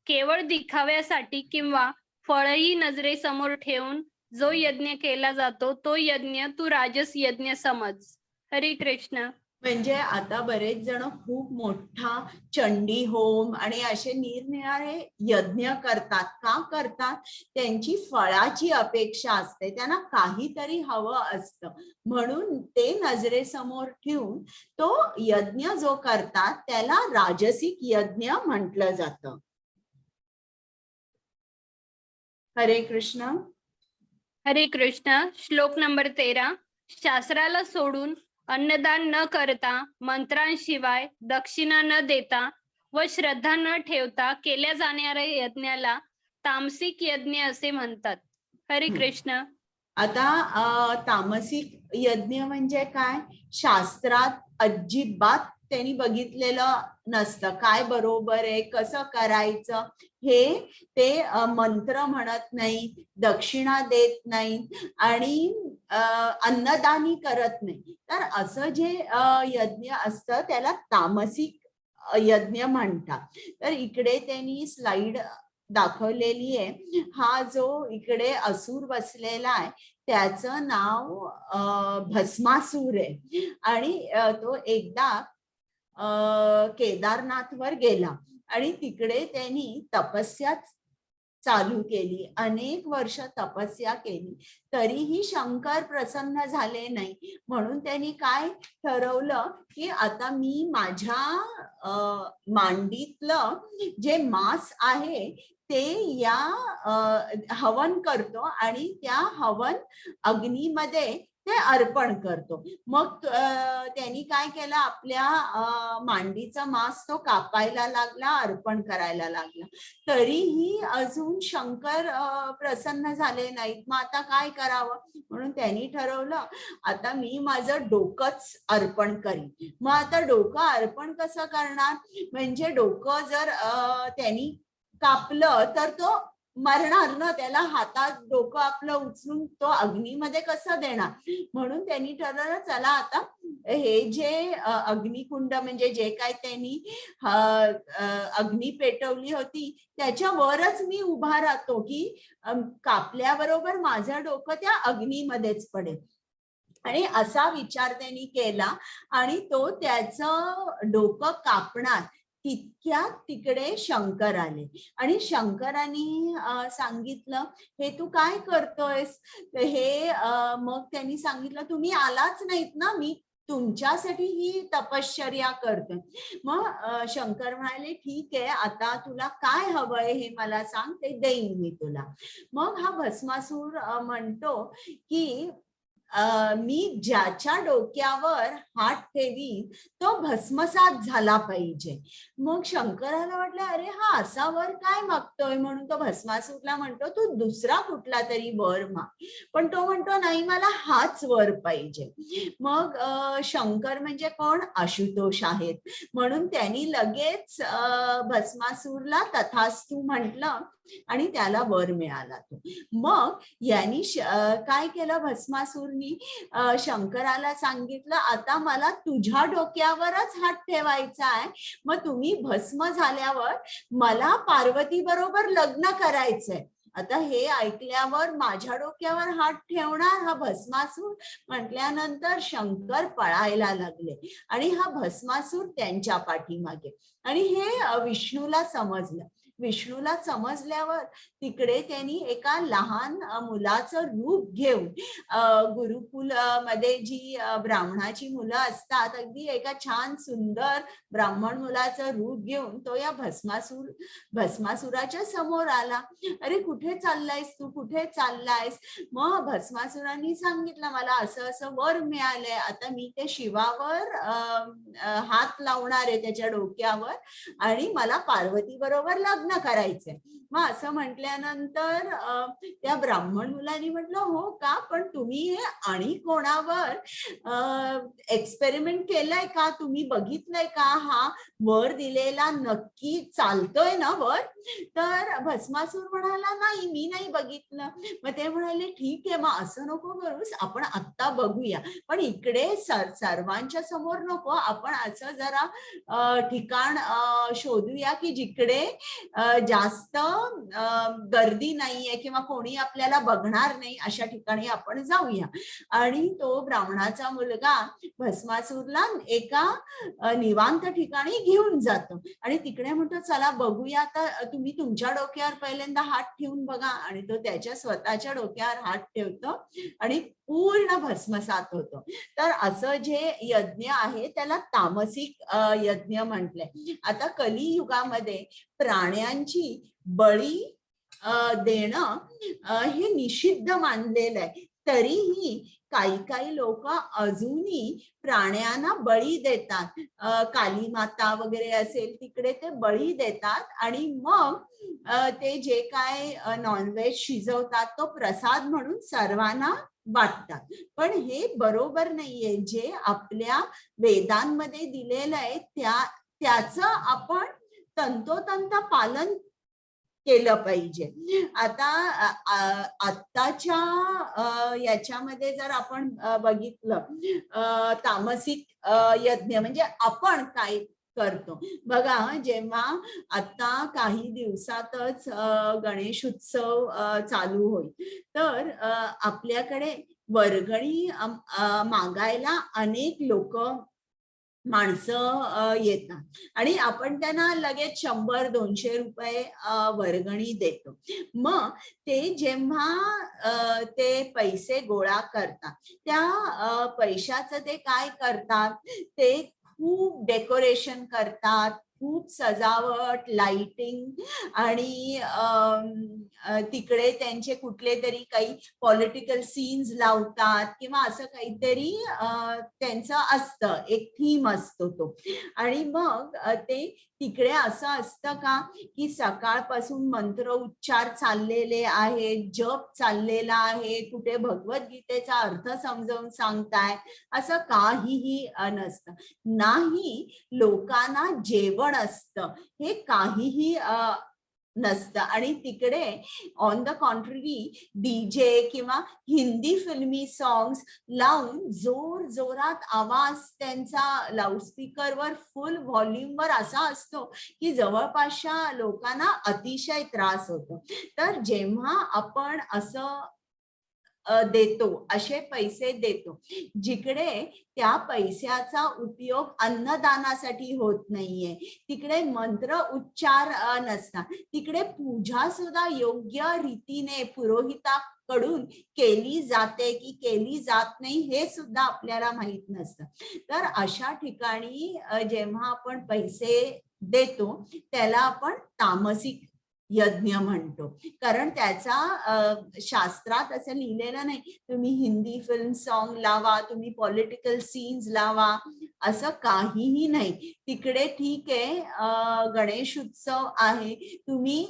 केवळ दिखाव्यासाठी किंवा फळही नजरेसमोर ठेवून जो यज्ञ केला जातो तो यज्ञ तू राजस यज्ञ समज. हरे कृष्ण. म्हणजे आता बरेच जण खूप मोठा चंडी होम आणि असे निरनिराळे यज्ञ करतात. का करतात? त्यांची फळाची अपेक्षा असते, त्यांना काहीतरी हवं असतं म्हणून ते नजरेसमोर ठेवून तो यज्ञ जो करतात त्याला राजसिक यज्ञ म्हटलं जातं. हरे कृष्ण. हरे कृष्ण. श्लोक नंबर 13. शास्त्राला सोडून अन्नदान न करता, मंत्रांशिवाय दक्षिणा न देता व श्रद्धा न ठेवता केल्या जाणाऱ्या यज्ञाला तामसिक यज्ञ असे म्हणतात. हरे कृष्ण. आता तामसिक यज्ञ म्हणजे काय? शास्त्रात अजिबात त्यांनी बघितलेलं नसतं, काय बरोबर आहे, कसं करायचं हे ते मंत्र म्हणत नाही, दक्षिणा देत नाही आणि अन्नदानी करत नाही. तर असं जे यज्ञ असतं त्याला तामसिक यज्ञ म्हणतात. तर इकडे त्यांनी स्लाइड दाखवलेली आहे. हा जो इकडे असुर बसलेला आहे त्याचं नाव भस्मासूर आहे आणि तो एकदा केदारनाथवर गेला आणि तिकडे त्यांनी तपस्या चालू केली, अनेक वर्ष तपस्या केली, तरीही शंकर प्रसन्न झाले नाही. म्हणून त्यांनी काय ठरवलं की आता मी माझ्या मांडीतलं जे मांस आहे ते या हवन करतो आणि त्या हवन अग्नीमध्ये ते अर्पण करतो. मग त्यांनी काय केलं, आपल्या मांडीचा मांस तो कापायला लागला, अर्पण करायला लागला, तरीही अजून शंकर प्रसन्न झाले नाहीत. मग आता काय करावं, म्हणून त्यांनी ठरवलं आता मी माझं डोकंच अर्पण करीन. मग आता डोकं अर्पण कसं करणार, म्हणजे डोकं जर त्यांनी कापलं तर तो मरणार ना, त्याला हातात डोकं आपलं उचलून तो अग्नीमध्ये कसं देणार. म्हणून त्यांनी ठरवलं चला आता हे जे अग्निकुंड म्हणजे जे काय त्यांनी अग्नी पेटवली होती त्याच्यावरच मी उभा राहतो की कापल्याबरोबर माझं डोकं त्या अग्नीमध्येच पडेल. आणि असा विचार त्यांनी केला आणि तो त्याचं डोकं कापणार तितक्यात तिकडे शंकर आले आणि शंकरांनी सांगितलं हे तू काय करतोयस. हे मग त्यांनी सांगितलं तुम्ही आलाच नाहीत ना, मी तुमच्यासाठी ही तपश्चर्या करतोय. मग शंकर म्हणाले ठीक आहे, आता तुला काय हवंय हे मला सांग, ते देईन मी तुला. मग हा भस्मासूर म्हणतो की मी ज्याच्या डोक्यावर हात ठेवी तो भस्मसात झाला पाहिजे. मग शंकराला वाटलं अरे हा असा वर काय मागतोय, म्हणून तो भस्मासूरला म्हणतो तू दुसरा कुठला तरी वर माग. पण तो म्हणतो नाही मला हाच वर पाहिजे. मग शंकर म्हणजे कोण, आशुतोष आहेत. म्हणून त्यांनी लगेच भस्मासूरला तथास्तु म्हटलं आणि त्याला वर मिळाला तो. मग यांनी काय केलं, भस्मासूरनी शंकराला सांगितलं आता मला तुझ्या डोक्यावरच हात ठेवायचा आहे, मग तुम्ही भस्म झाल्यावर मला पार्वती बरोबर लग्न करायचंय. आता हे ऐकल्यावर माझ्या डोक्यावर हात ठेवणार हा भस्मासूर म्हटल्यानंतर शंकर पळायला लागले आणि हा भस्मासूर त्यांच्या पाठीमागे. आणि हे विष्णूला समजलं. विष्णूला समजल्यावर तिकडे त्यांनी एका लहान मुलाचं रूप घेऊन गुरुकुल मध्ये जी ब्राह्मणाची मुलं असतात अगदी एका छान सुंदर ब्राह्मण मुलाचं रूप घेऊन तो या भस्मासुराच्या समोर आला. अरे कुठे चाललायस तू, कुठे चाललायस. मग भस्मासुरांनी सांगितलं मला असं असं वर मिळालंय, आता मी ते शिवावर हात लावणार आहे त्याच्या डोक्यावर आणि मला पार्वती बरोबर लग्न करायचंय. मग असं म्हटल्यानंतर त्या ब्राह्मण मुलांनी म्हटलं हो का, पण तुम्ही हे आणि कोणावर एक्सपेरिमेंट केलंय का, तुम्ही बघितलंय का हा वर दिलेला नक्की चालतोय ना वर. तर भस्मासूर म्हणाला नाही मी नाही बघितलं. मग ते म्हणाले ठीक आहे मग असं नको करूस, आपण आत्ता बघूया, पण इकडे सर्वांच्या समोर नको, आपण असं जरा ठिकाण शोधूया की जिकडे जास्त गर्दी नाहीये किंवा कोणी आपल्याला बघणार नाही, अशा ठिकाणी आपण जाऊया. आणि तो ब्राह्मणाचा मुलगा भस्मासूरला एका निवांत ठिकाणी घेऊन जातो आणि तिकडे म्हणतो चला बघूया, आता तुम्ही तुमच्या डोक्यावर पहिल्यांदा हात ठेवून बघा. आणि तो त्याच्या स्वतःच्या डोक्यावर हात ठेवतो आणि पूर्ण भस्मसात होतो. तर असं जे यज्ञ आहे त्याला तामसिक यज्ञ म्हटलंय. आता कलियुगामध्ये प्राण्यांची बळी देणं हे निषिद्ध मानलेलं आहे, तरीही काही लोक अजूनही प्राण्यांना बळी देतात. काली माता वगैरे असेल तिकडे ते बळी देतात आणि मग ते जे काय नॉनव्हेज शिजवतात तो प्रसाद म्हणून सर्वांना वाटतात. पण हे बरोबर नाहीये. जे आपल्या वेदांमध्ये दिलेलं आहे त्याचं आपण तंतोतंत पालन केलं पाहिजे. आता आत्ताच्या याच्यामध्ये जर आपण बघितलं तामसिक यज्ञ म्हणजे आपण काय करतो बघा. जेव्हा आता काही दिवसातच गणेश उत्सव चालू होईल तर आपल्याकडे वर्गणी मागायला अनेक लोक माणसं येतात आणि आपण त्यांना लगेच 100-200 रुपये वर्गणी देतो. मग ते जेव्हा ते पैसे गोळा करतात त्या पैशाचं ते काय करतात, ते खूप डेकोरेशन करतात, खूप सजावट, लाइटिंग आणि तिकडे त्यांचे कुठले तरी काही पॉलिटिकल सीन्स लावतात किंवा असं काहीतरी त्यांचं असतं, एक थीम असतो तो. आणि मग ते तिकडे असं असतं का की सकाळपासून मंत्र उच्चार चाललेले आहेत, जप चाललेला आहे, कुठे भगवद्गीतेचा अर्थ समजावून सांगताय, असं काहीही नसतं. नाही लोकांना जेवण असतं, हे काहीही नसतं. आणि तिकडे ऑन द कॉन्ट्ररी डीजे किंवा हिंदी फिल्मी सॉंग्स लावून जोर जोरात आवाज त्यांचा लाऊडस्पीकरवर फुल व्हॉल्यूमवर असा असतो की जवळपासच्या लोकांना अतिशय त्रास होतो. तर जेव्हा आपण असं देतो, असे पैसे देतो जिकडे त्या पैशाचा उपयोग अन्नदानासाठी होत नाहीये, तिकडे मंत्र उच्चार नसतात, तिकडे पूजा सुद्धा योग्य रीतीने पुरोहिताकडून केली जाते की केली जात नाही हे सुद्धा आपल्याला माहित नसतं. तर अशा ठिकाणी जेव्हा आपण पैसे देतो त्याला आपण तामसिक यज्ञ म्हणतो. कारण त्याचा शास्त्रात असं लिहिलेलं नाही तुम्ही हिंदी फिल्म सॉन्ग लावा, तुम्ही पॉलिटिकल सीन्स लावा, असं काहीही नाही. तिकडे ठीक आहे गणेश उत्सव आहे, तुम्ही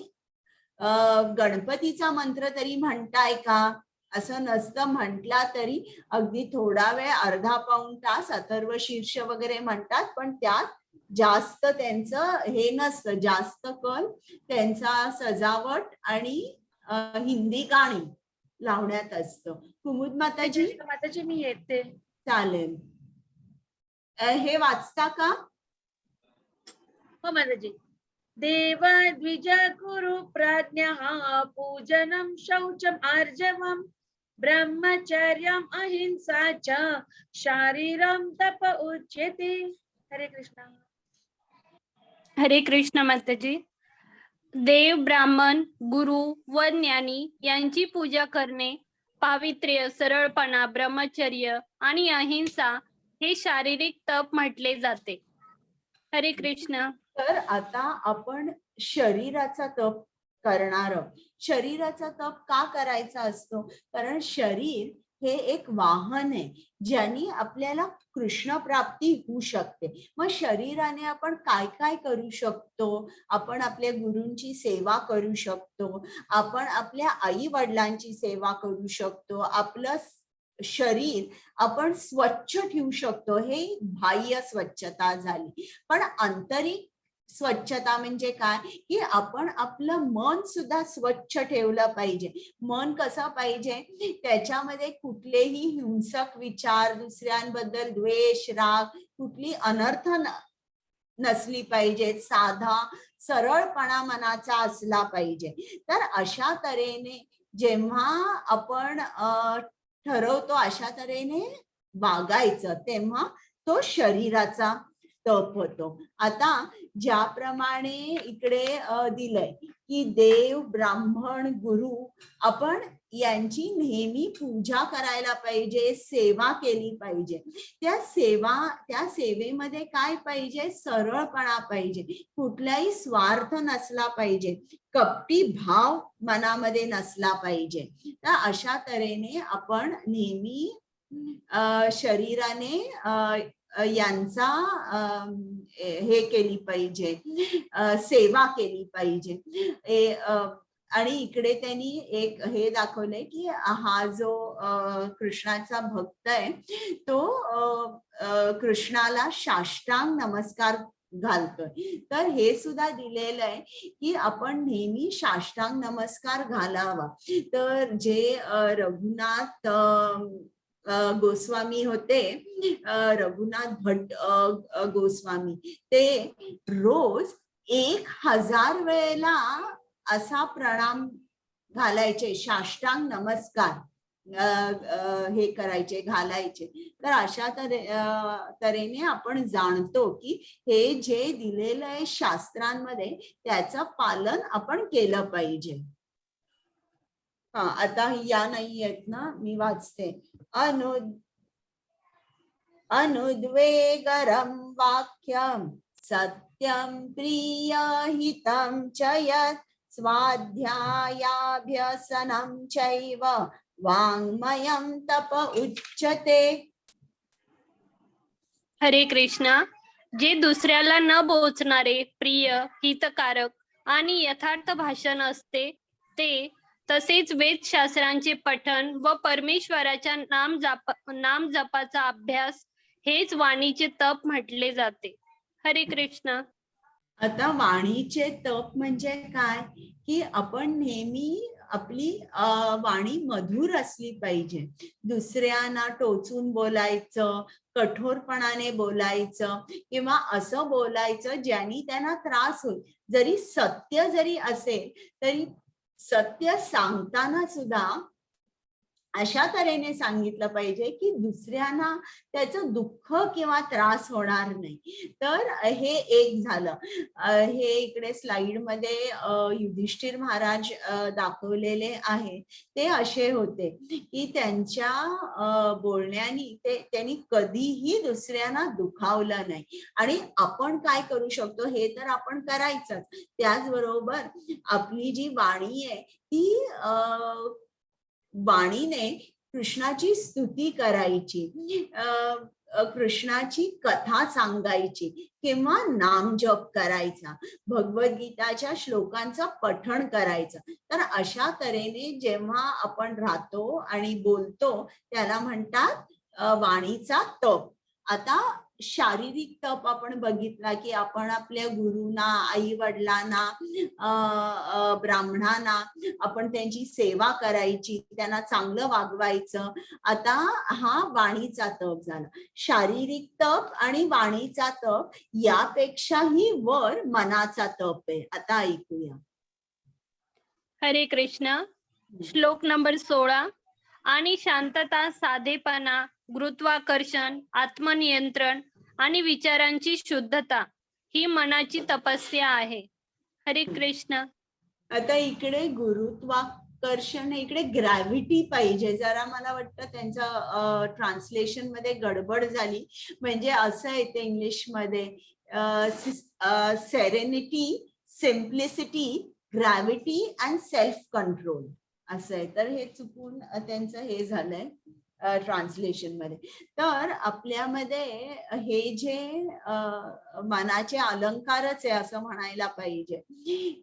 गणपतीचा मंत्र तरी म्हणताय का, असं नसतं. म्हटला तरी अगदी थोडा वेळ, अर्धा पाऊण तास अथर्व शीर्ष वगैरे म्हणतात, पण त्यात जास्त त्यांचं हे नसतं, जास्त कल त्यांचा सजावट आणि हिंदी गाणी लावण्यात असतं. कुमुद माताजी. माताजी मी येते. चालेल. हे वाचता का? हो माताजी. देव द्विज गुरु प्राज्ञः पूजनम शौचम आर्जवम ब्रह्मचर्यम अहिंसा च शारीरम तप उच्यते. हरे कृष्ण. हरे कृष्ण माताजी. देव, ब्राह्मण, गुरु व ज्ञानी यांची पूजा करणे, पावित्र्य, सरळपणा, ब्रह्मचर्य आणि अहिंसा हे शारीरिक तप म्हटले जाते. हरे कृष्ण. तर आता आपण शरीराचा तप करणार आहोत. शरीराचा तप का करायचा असतो? कारण शरीर हे एक वाहन आहे ज्याने आपल्याला कृष्ण प्राप्ती होऊ शकते. मग शरीराने आपण काय काय करू शकतो? आपण आपल्या गुरूंची सेवा करू शकतो, आपण आपल्या आई वडिलांची सेवा करू शकतो, आपलं शरीर आपण स्वच्छ ठेवू शकतो. हे बाह्य स्वच्छता झाली. पण आंतरिक स्वच्छता म्हणजे काय की आपण आपलं मन सुद्धा स्वच्छ ठेवलं पाहिजे. मन कसं पाहिजे? त्याच्यामध्ये कुठलेही हिंसक विचार, दुसऱ्यांबद्दल द्वेष, राग, कुठली अनर्थ नसली पाहिजे. साधा सरळपणा मनाचा असला पाहिजे. तर अशा तऱ्हेने जेव्हा आपण ठरवतो अशा तऱ्हेने वागायचं तेव्हा तो शरीराचा तप होतो. आता ज्याप्रमाणे इकडे दिलंय की देव, ब्राह्मण, गुरु आपण यांची नेहमी पूजा करायला पाहिजे, सेवा केली पाहिजे. त्या सेवेमध्ये काय पाहिजे? सरळपणा पाहिजे, कुठलाही स्वार्थ नसला पाहिजे, कपटी भाव मनामध्ये नसला पाहिजे. तर अशा तऱ्हेने आपण नेहमी शरीराने यांचा हे केली पाहिजे, सेवा केली पाहिजे. आणि इकडे त्यांनी एक हे दाखवलंय की हा जो कृष्णाचा भक्त आहे तो कृष्णाला साष्टांग नमस्कार घालतोय. तर हे सुद्धा दिलेलं आहे की आपण नेहमी साष्टांग नमस्कार घालावा. तर जे रघुनाथ गोस्वामी होते, रघुनाथ भट गोस्वामी, ते रोज 1000 वेळेला असा प्रणाम घालायचे, साष्टांग नमस्कार हे करायचे, घालायचे. तर अशा तऱ्हेने आपण जाणतो की हे जे दिलेलं आहे शास्त्रांमध्ये त्याचं पालन आपण केलं पाहिजे. आता या नाही आहेत ना, मी वाचते. अनुद्वेगरं वाक्यं सत्यं प्रियहितं च यत् स्वाध्यायाभ्यसनं चैव वाङ्मयं तप उच्यते. हरे कृष्णा. जे दुसऱ्याला न बोचणारे, प्रिय, हितकारक आणि यथार्थ भाषण असते ते, तसेच वेदशास्त्रांचे पठण व परमेश्वराच्या नाम जपाचा अभ्यास हेच वाणीचे तप म्हटले जाते. हरे कृष्ण. आता वाणीचे तप म्हणजे काय की आपण नेहमी आपली वाणी मधुर असली पाहिजे. दुसऱ्यांना टोचून बोलायचं, कठोरपणाने बोलायचं किंवा असं बोलायचं ज्याने त्यांना त्रास होईल. जरी सत्य जरी असेल तरी सत्य सांगताना सुद्धा अशा तऱ्हेने सांगितलं पाहिजे की दुसऱ्यांना त्याचं दुःख किंवा त्रास होणार नाही. तर हे एक झालं. हे इकडे स्लाइड मध्ये युधिष्ठिर महाराज दाखवलेले आहे. ते असे होते की त्यांच्या बोलण्यानी त्यांनी कधीही दुसऱ्यांना दुखावलं नाही. आणि आपण काय करू शकतो हे तर आपण करायचंच. त्याचबरोबर आपली जी वाणी आहे ती वाणीने कृष्णाची स्तुती करायची, कृष्णाची कथा सांगायची किंवा नामजप करायचा, भगवद्गीताच्या श्लोकांचं पठण करायचं. तर अशा तऱ्हेने जेव्हा आपण राहतो आणि बोलतो त्याला म्हणतात वाणीचा तप. आता शारीरिक तप आपण बघितला की आपण आपल्या गुरुंना, आई वडिलांना, ब्राह्मणांना आपण त्यांची सेवा करायची, त्यांना चांगलं वागवायचं. आता हा वाणीचा तप झाला. शारीरिक तप आणि वाणीचा तप यापेक्षाही वर मनाचा तप आहे. आता ऐकूया. हरे कृष्ण. श्लोक नंबर 16. आणि शांतता, साधेपणा, गुरुत्वाकर्षण, आत्मनियंत्रण आणि विचारांची शुद्धता ही मनाची तपस्या आहे. हरे कृष्ण. आता इकडे गुरुत्वाकर्षण, इकडे ग्रॅव्हिटी पाहिजे. जरा मला वाटतं त्यांचं ट्रान्सलेशन मध्ये गडबड झाली. म्हणजे असं येते इंग्लिश मध्ये serenity, simplicity, gravity and self control असं आहे. तर हे चुकून त्यांचं हे झालंय ट्रान्सलेशन मध्ये. तर आपल्यामध्ये हे जे मनाचे अलंकारच आहे असं म्हणायला पाहिजे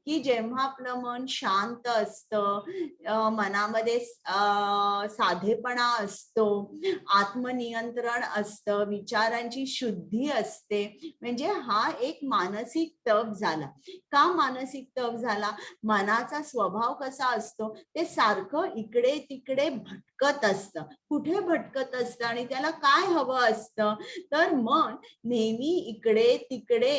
की जेव्हा आपलं मन शांत असतं, मनामध्ये साधेपणा असतो, आत्मनियंत्रण असतं, विचारांची शुद्धी असते, म्हणजे हा एक मानसिक तप झाला. का मानसिक तप झाला? मनाचा स्वभाव कसा असतो, ते सारखं इकडे तिकडे भटकत असतं. कुठे भटकत असतं आणि त्याला काय हवं असतं? तर मन नेहमी इकडे तिकडे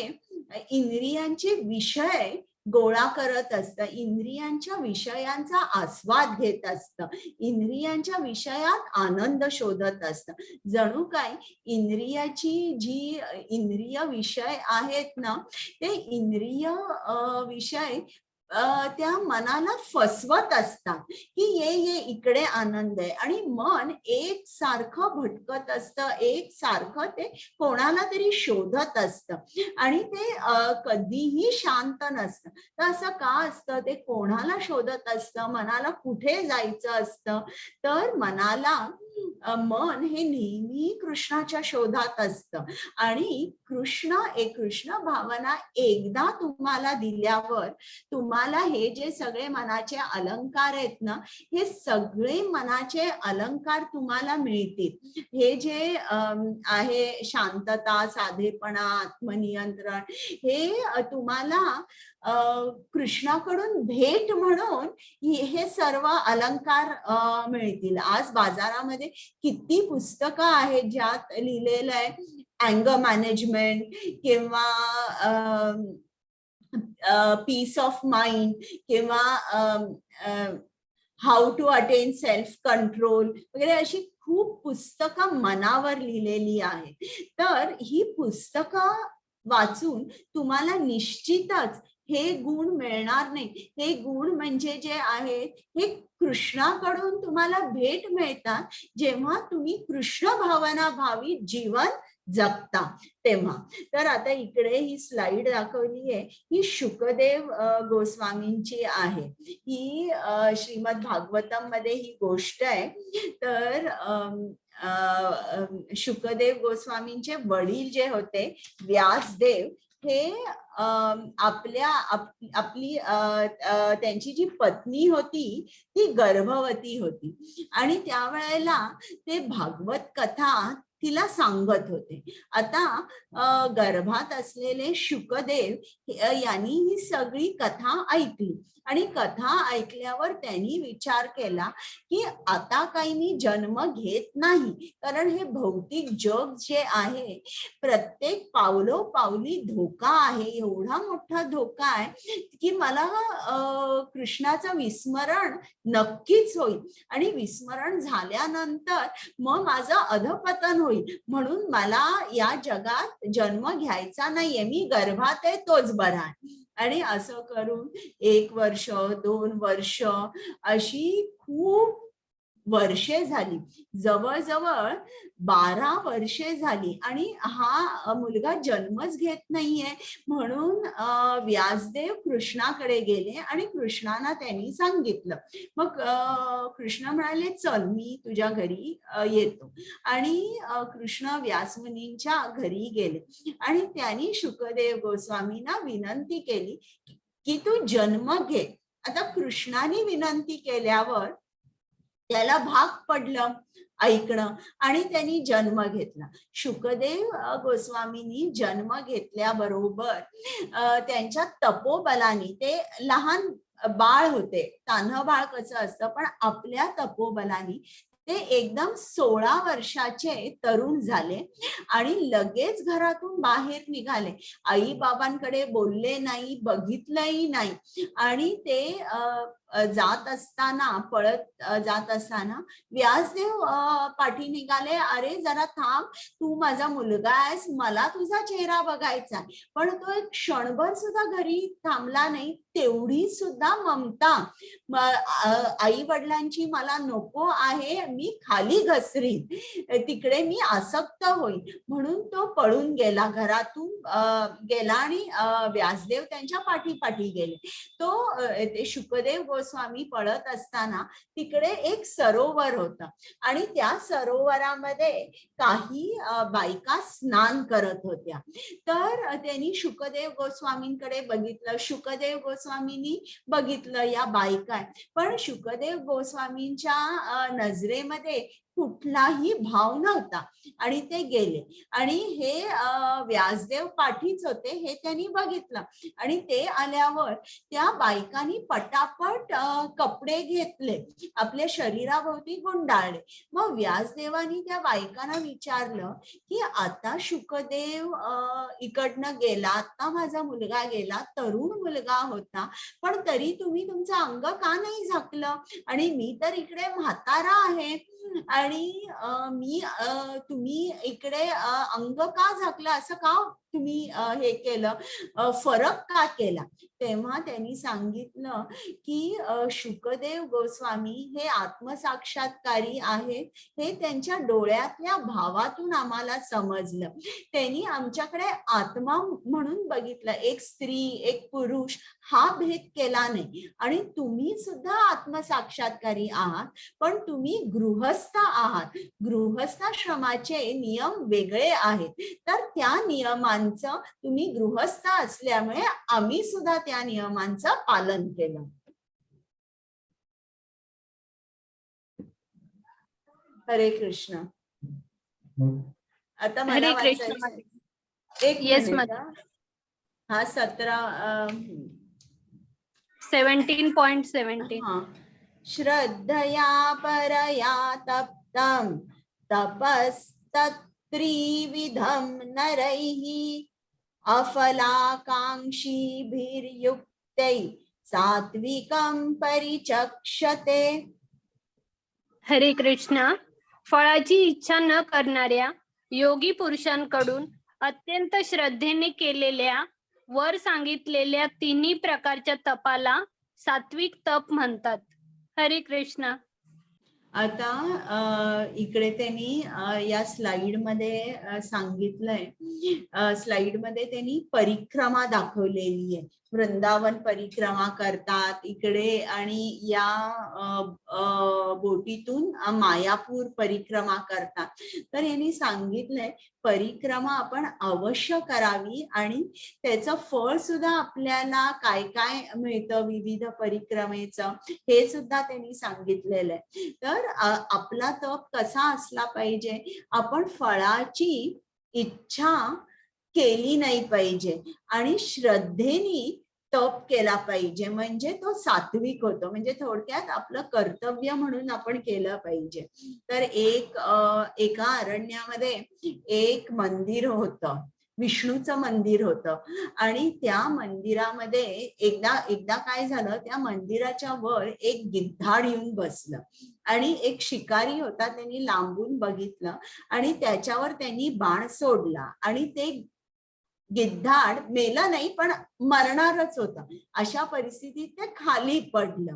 इंद्रियांचे विषय गोळा करत असतं, इंद्रियांच्या विषयांचा आस्वाद घेत असतं, इंद्रियांच्या विषयात आनंद शोधत असतं. जणू काय इंद्रियाची जी इंद्रिय विषय आहेत ना, ते इंद्रिय विषय त्या मनाला फसवत असतात की ये इकडे आनंद आहे. आणि मन एक सारखं भटकत असतं, एक सारखं ते कोणाला तरी शोधत असतं आणि ते कधीही शांत नसतं. तर असं का असतं? ते कोणाला शोधत असतं, मनाला कुठे जायचं असतं? तर मनाला मन हे नेहमी कृष्णाच्या शोधात असतं. आणि कृष्ण भावना एकदा तुम्हाला दिल्यावर तुम्हाला हे जे सगळे मनाचे अलंकार आहेत ना, हे सगळे मनाचे अलंकार तुम्हाला मिळतील. हे जे आहे शांतता, साधेपणा, आत्मनियंत्रण, हे तुम्हाला कृष्णाकडून भेट म्हणून हे सर्व अलंकार मिळतील. आज बाजारामध्ये किती पुस्तकं आहेत ज्यात लिहिलेलं आहे अँगर मॅनेजमेंट किंवा पीस ऑफ माइंड किंवा how to attain self control वगैरे अशी खूप पुस्तकं मनावर लिहिलेली आहेत. तर ही पुस्तकं वाचून तुम्हाला निश्चितच हे गुण मिळणार नाही. हे गुण म्हणजे जे आहेत हे कृष्णाकडून तुम्हाला भेट मिळतात जेव्हा तुम्ही कृष्ण भावना भावी जीवन जगता तेव्हा. तर आता इकडे ही स्लाइड दाखवली आहे, ही शुकदेव गोस्वामींची आहे. ही श्रीमद भागवतम मध्ये ही गोष्ट आहे. तर शुकदेव गोस्वामींचे वडील जे होते व्यासदेव, हे आपली त्यांची जी पत्नी होती ती गर्भवती होती आणि त्यावेळेला ते भागवत कथा तिला सांगत होते. आता गर्भात असलेले शुकदेव यांनी ही सगळी कथा ऐकली आणि कथा ऐकल्यावर त्यांनी विचार केला की आता काही मी जन्म घेत नाही, कारण हे भौतिक जग जे आहे प्रत्येक पावलोपावली धोका आहे, एवढा मोठा धोका आहे की मला कृष्णाचं विस्मरण नक्कीच होईल आणि विस्मरण झाल्यानंतर मग माझं अधपतन होईल, म्हणून मला या जगात जन्म घ्यायचा नाहीये, मी गर्भात आहे तोच बरा आहे. आणि असं करून 1 वर्ष 2 वर्ष अशी खूप वर्षे झाली, जवळजवळ 12 वर्षे झाली आणि हा मुलगा जन्मच घेत नाहीये. म्हणून व्यासदेव कृष्णाकडे गेले आणि कृष्णाला त्यांनी सांगितलं. मग कृष्ण म्हणाले चल मी तुझ्या घरी येतो. आणि कृष्ण व्यासमुनींच्या घरी गेले आणि त्यांनी शुकदेव गोस्वामींना विनंती केली की तू जन्म घे. आता कृष्णाने विनंती केल्यावर त्याला भाग पडलं ऐकणं आणि त्यांनी जन्म घेतला. शुकदेव गोस्वामींनी जन्म घेतल्याबरोबर त्यांच्या तपोबलाने, ते लहान बाळ होते, तान्ह बाळ कसं असतं, पण आपल्या तपोबलाने ते एकदम 16 वर्षाचे तरुण झाले आणि लगेच घरातून बाहेर निघाले. आई बाबांकडे बोलले नाही, बघितलंही नाही. आणि ते जात असताना, पळत जात असताना व्यासदेव पाठी निघाले, अरे जरा थांब, तू माझा मुलगा आहेस, मला तुझा चेहरा बघायचा. पण तो एक क्षणभर सुद्धा घरी थांबला नाही. तेवढी सुद्धा ममता आई वडिलांची मला नको आहे, मी खाली घसरीन, तिकडे मी आसक्त होईल, म्हणून तो पळून गेला, घरातून गेला आणि व्यासदेव त्यांच्या पाठी गेले. ते शुकदेव गोस्वामी पळत असताना तिकडे एक सरोवर होतं आणि त्या सरोवरामध्ये काही बायका स्नान करत होत्या. तर त्यांनी शुकदेव गोस्वामींकडे बघितलं. शुकदेव गोस्वामींनी बघितलं या बायका, पण शुकदेव गोस्वामींच्या नजरेमध्ये कुठलाही भाव नव्हता आणि ते गेले. आणि हे व्यासदेव पाठीच होते हे त्यांनी बघितलं आणि ते आल्यावर त्या बायकांनी पटापट कपडे घेतले, आपल्या शरीराभोवती गुंडाळले. मग व्यासदेवानी त्या बायकांना विचारलं की आता शुकदेव इकडनं गेला, आता माझा मुलगा गेला, तरुण मुलगा होता, पण तरी तुम्ही तुमचं अंग का नाही झाकलं, आणि मी तर इकडे म्हातारा आहे आणि तुम्ही इकडे अंग का झाकलं, असं का तुम्ही हे केलं, फरक का केला. तेव्हा त्यांनी सांगितलं की शुकदेव गोस्वामी हे आत्मसाक्षात्कारी आहेत, हे त्यांच्या डोळ्यातल्या भावातून आम्हाला समजलं. त्यांनी आमच्याकडे आत्मा म्हणून बघितलं, एक स्त्री एक पुरुष हा भेद केला नाही. आणि तुम्ही सुद्धा आत्मसाक्षात्कारी आहात, पण तुम्ही गृहस्थ आहात, गृहस्थाश्रमाचे नियम वेगळे आहेत, तर त्या नियमांना आमचं तुम्ही गृहस्थ असल्यामुळे आम्ही सुद्धा त्या नियमांचं पालन केलं. हरे कृष्ण. आता मला हरे कृष्ण वाचायचं माताजी. एक Yes, मिनिट ma'am. हा. 17.17. हा. श्रद्धया परया तप्तं तपस्तत्त्रिविधं नरैः अफलाकाङ्क्षीभिर्युक्तै सात्विकं परिचक्षते. हरे कृष्णा. फळाची इच्छा न करणाऱ्या योगी पुरुषांकडून अत्यंत श्रद्धेने केलेल्या वर सांगितलेल्या तिन्ही प्रकारच्या तपाला सात्विक तप म्हणतात. हरे कृष्णा. आता इकडे त्यांनी या स्लाइड मध्ये सांगितलंय, स्लाइड मध्ये त्यांनी परिक्रमा दाखवलेली आहे. वृंदावन परिक्रमा करतात इकडे आणि या बोटीतून मायापूर परिक्रमा करतात. तर यांनी सांगितलंय परिक्रमा आपण अवश्य करावी आणि त्याचं फळ सुद्धा आपल्याला काय काय मिळतं विविध परिक्रमेचं हे सुद्धा त्यांनी सांगितलेलं आहे. तर आपला तप कसा असला पाहिजे, आपण फळाची इच्छा केली नाही पाहिजे आणि श्रद्धेने तप केला पाहिजे, म्हणजे तो सात्विक होतो. म्हणजे थोडक्यात आपलं कर्तव्य म्हणून आपण केलं पाहिजे. तर एका अरण्यामध्ये एक मंदिर होतं, विष्णूचं मंदिर होतं आणि त्या मंदिरामध्ये एकदा काय झालं, त्या मंदिराच्या वर एक गिधाड येऊन बसलं आणि एक शिकारी होता, त्यांनी लांबून बघितलं आणि त्याच्यावर त्यांनी बाण सोडला आणि ते गिधाड मेलं नाही पण मरणारच होतं. अशा परिस्थितीत ते खाली पडलं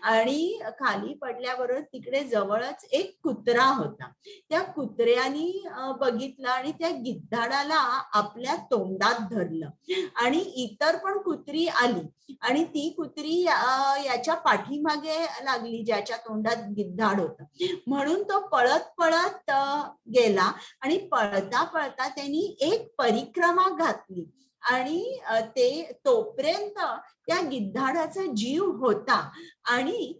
आणि खाली पडल्याबरोबर तिकडे जवळच एक कुत्रा होता. त्या कुत्र्यानी बघितलं आणि त्या गिधाडाला आपल्या तोंडात धरलं आणि इतर पण कुत्री आली आणि ती कुत्री याच्या पाठीमागे लागली ज्याच्या तोंडात गिधाड होतं. म्हणून तो पळत पळत गेला आणि पळता पळता त्यांनी एक परिक्रमा घातली आणि ते तोपर्यंत त्या गिधाडाचा जीव होता आणि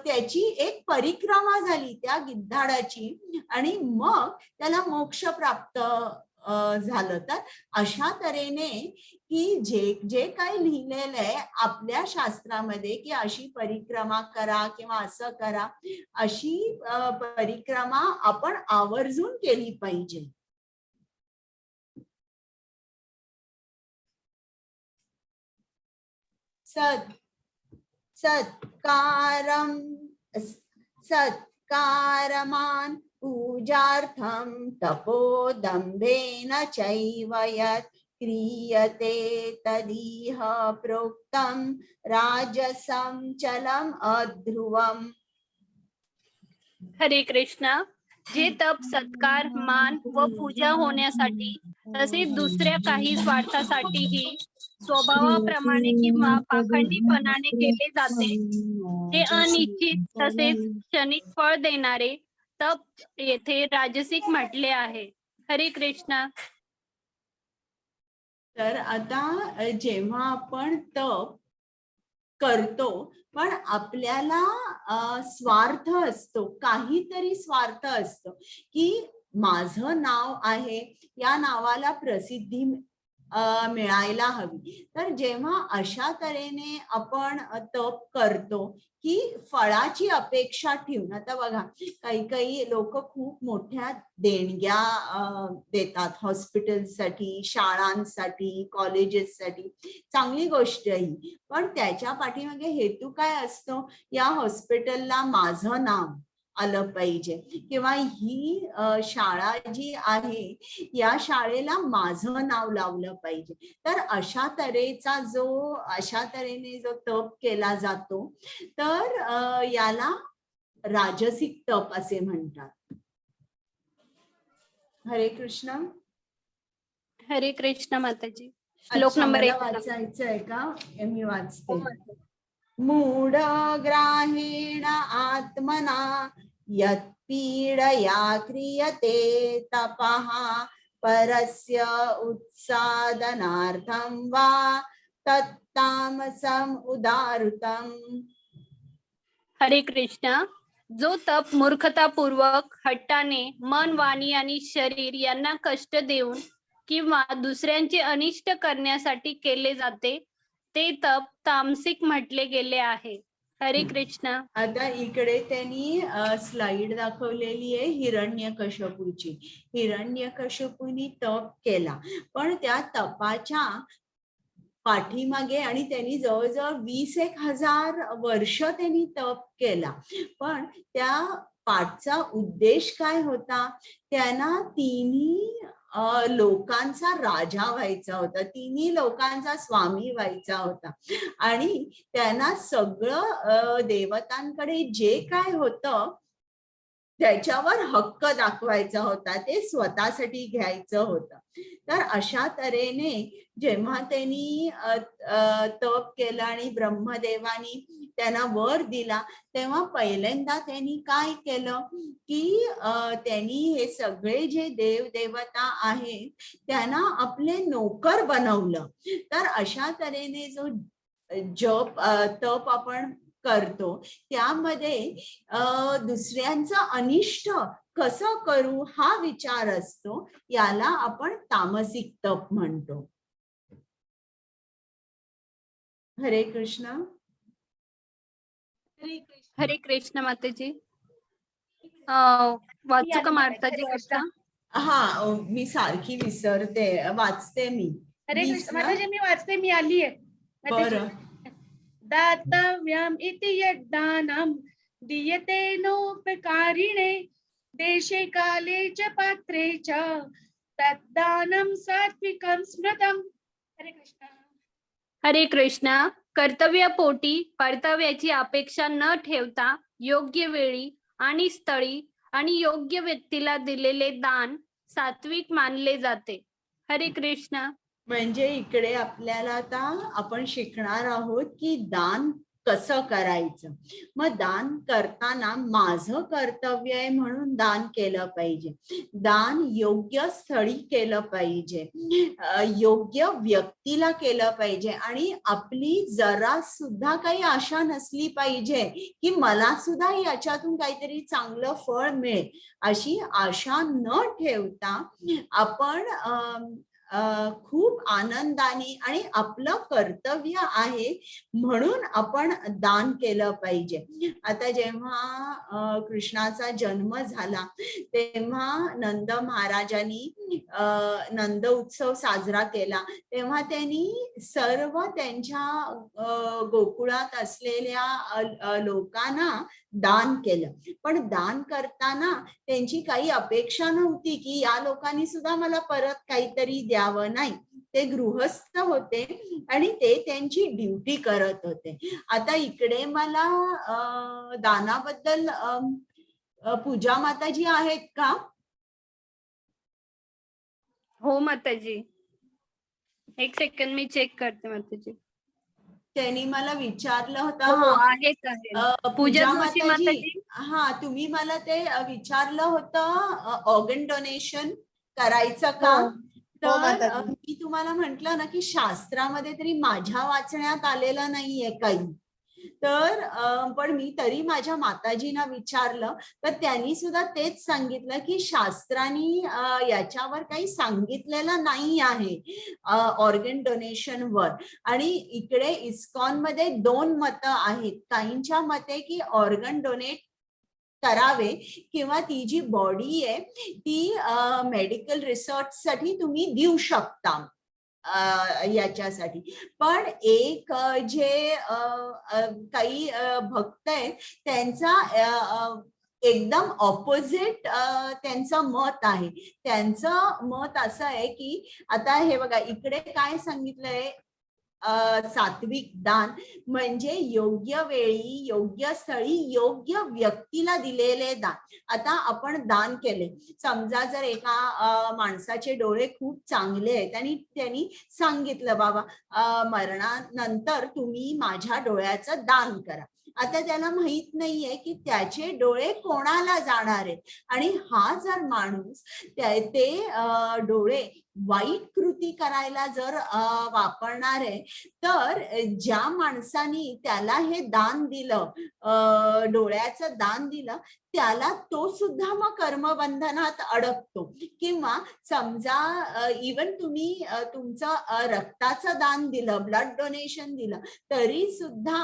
त्याची एक परिक्रमा झाली त्या गिधाडाची आणि मग त्याला मोक्ष प्राप्त झालं. तर अशा तऱ्हेने की जे काही लिहिलेलं आहे आपल्या शास्त्रामध्ये की अशी परिक्रमा करा किंवा असं करा, अशी परिक्रमा आपण आवर्जून केली पाहिजे. सत्कारमान पूजार्थं तपोदम्भेन चैव यत् क्रियते तदिह प्रोक्तं राजसं चलम् अध्रुवम्. हरे कृष्णा. जे तप सत्कार मान व पूजा होण्यासाठी तसेच दुसऱ्या काही स्वार्थासाठीही स्वभावाप्रमाणे किंवा पाखंडीपणाने केले जाते ते अनिश्चित तसेच क्षणिक फळ देणारे तप येथे राजसिक म्हटले आहे. हरे कृष्णा. तर आता जेव्हा आपण तप करतो पण आपल्याला स्वार्थ असतो, काहीतरी स्वार्थ असतो की माझं नाव आहे, या नावाला प्रसिद्धी मिळायला हवी. तर जेव्हा अशा तऱ्हेने आपण तप करतो की फळाची अपेक्षा ठेवून, आता बघा काही लोक खूप मोठ्या देणग्या देतात हॉस्पिटलसाठी, शाळांसाठी, कॉलेजेससाठी, चांगली गोष्ट आहे. पण त्याच्या पाठीमागे हेतू काय असतो, या हॉस्पिटलला माझं नाव आलं पाहिजे किंवा ही शाळा जी आहे या शाळेला माझं नाव लावलं पाहिजे. तर अशा तऱ्हेने जो तप केला जातो तर याला राजसिक तप असे म्हणतात. हरे कृष्ण. हरे कृष्ण माताजी. श्लोक नंबर 1 वाचायचं आहे का? मी वाचते. मूढ ग्राहेण आत्मना यत् पीडया क्रियते तपः परस्य उत्सादनार्थं वा तत्तामसम् उदारुतम्. हरे कृष्ण. जो तप मूर्खतापूर्वक हट्टाने मन, वाणी आणि शरीर यांना कष्ट देऊन किंवा दुसऱ्यांचे अनिष्ट करण्यासाठी केले जाते ते तप तामसिक म्हटले गेले आहे. हरे कृष्ण. आता इकडे त्यांनी स्लाइड दाखवलेली आहे हिरण्यकश्यपूची. हिरण्यकश्यपूनी तप केला, पण त्या तपाच्या पाठीमागे आणि त्यांनी जवळजवळ 20,000 वर्ष त्यांनी तप केला, पण त्या पाठचा उद्देश काय होता? त्यांना तिन्ही लोकांचा राजा व्हायचा होता, तिन्ही लोकांचा स्वामी व्हायचा होता आणि त्यांना सगळं देवतांकडे जे काय होतं त्याच्यावर हक्क दाखवायचा होता, ते स्वतःसाठी घ्यायचं होतं. तर अशा तऱ्हेने जेव्हा त्यांनी तप केलं आणि ब्रह्मदेवानी त्यांना वर दिला, तेव्हा पहिल्यांदा त्यांनी काय केलं की त्यांनी हे सगळे जे देव देवता आहेत त्यांना आपले नोकर बनवलं. तर अशा तऱ्हेने जो जप तप आपण करतो त्यामध्ये दुसऱ्यांचं अनिष्ट कसं करू हा विचार असतो, याला आपण तामसिक तप म्हणतो. हरे कृष्ण. हरे कृष्ण माताजी. वाचू का माताजी कथा? हा, मी सारखी विसरते, वाचते मी. हरे कृष्ण माताजी, मी वाचते, मी आली आहे. बरं. दातव्यम इति यद्दानं दीयते नोपकारिणे देशे काले च पात्रे च तद्दानं सात्विकं स्मृतम्. हरे कृष्ण. हरे कृष्ण. कर्तव्यपोटी परताव्याची अपेक्षा न ठेवता योग्य वेळी आणि स्थळी आणि योग्य व्यक्तीला दिलेले दान सात्विक मानले जाते. हरे कृष्ण. म्हणजे इकडे आपल्याला आता आपण शिकणार आहोत की दान कसं करायचं. मग दान करताना माझं कर्तव्य आहे म्हणून दान केलं पाहिजे, दान योग्य स्थळी केलं पाहिजे, योग्य व्यक्तीला केलं पाहिजे आणि आपली जरा सुद्धा काही आशा नसली पाहिजे की मला सुद्धा याच्यातून काहीतरी चांगलं फळ मिळेल, अशी आशा न ठेवता आपण खूप आनंदाने आणि आपलं कर्तव्य आहे म्हणून आपण दान केलं पाहिजे. आता जेव्हा कृष्णाचा जन्म झाला तेव्हा नंद महाराजांनी नंद उत्सव साजरा केला, तेव्हा त्यांनी सर्व त्यांच्या गोकुळात असलेल्या लोकांना दान केलं. पण दान करताना त्यांची काही अपेक्षा नव्हती की या लोकांनी सुद्धा मला परत काहीतरी द्यावं. नाही, ते गृहस्थ होते आणि ते त्यांची ड्युटी करत होते. आता इकडे मला दानाबद्दल पूजा माताजी आहेत का? हो माताजी, एक सेकंड मी चेक करते माताजी. त्यांनी मला विचारलं होतं. हो, आहेत आहेत. पूजा जोशी माताजी. हा, तुम्ही मला ते विचारलं होतं ऑर्गन डोनेशन करायचं का? तर मी तुम्हाला म्हंटल ना की शास्त्रामध्ये तरी माझ्या वाचण्यात आलेलं नाहीये काही, तर पण मी तरी माझ्या माताजींना विचारलं तर त्यांनी सुद्धा तेच सांगितलं की शास्त्रांनी याच्यावर काही सांगितलेलं नाही आहे ऑर्गन डोनेशन वर. आणि इकडे इस्कॉन मध्ये 2 मतं आहेत. काहींच्या मते की ऑर्गन डोनेट करावे किंवा ती जी बॉडी आहे ती मेडिकल रिसर्च साठी तुम्ही देऊ शकता याच्यासाठी. पण एक जे काही भक्त आहेत त्यांचा एकदम ऑपोजिट त्यांचं मत आहे. त्यांचं मत असं आहे की आता हे बघा इकडे काय सांगितलंय, सात्विक दान म्हणजे योग्य वेळी योग्य स्थळी योग्य व्यक्तीला दिलेले दान. आता आपण दान केले, समजा जर एका माणसाचे डोळे खूप चांगले आहेत आणि त्यांनी सांगितलं बाबा मरणानंतर तुम्ही माझ्या डोळ्याचं दान करा, आता त्याला माहित नाहीये की त्याचे डोळे कोणाला जाणार आहेत, आणि हा जर माणूस ते डोळे वाईट कृती करायला जर वापरणार आहे, तर ज्या माणसानी त्याला हे दान दिलं, डोळ्याचं दान दिलं, त्याला तो सुद्धा मग कर्मबंधनात अडकतो. किंवा समजा इवन तुम्ही तुमचं रक्ताचं दान दिलं, ब्लड डोनेशन दिलं, तरी सुद्धा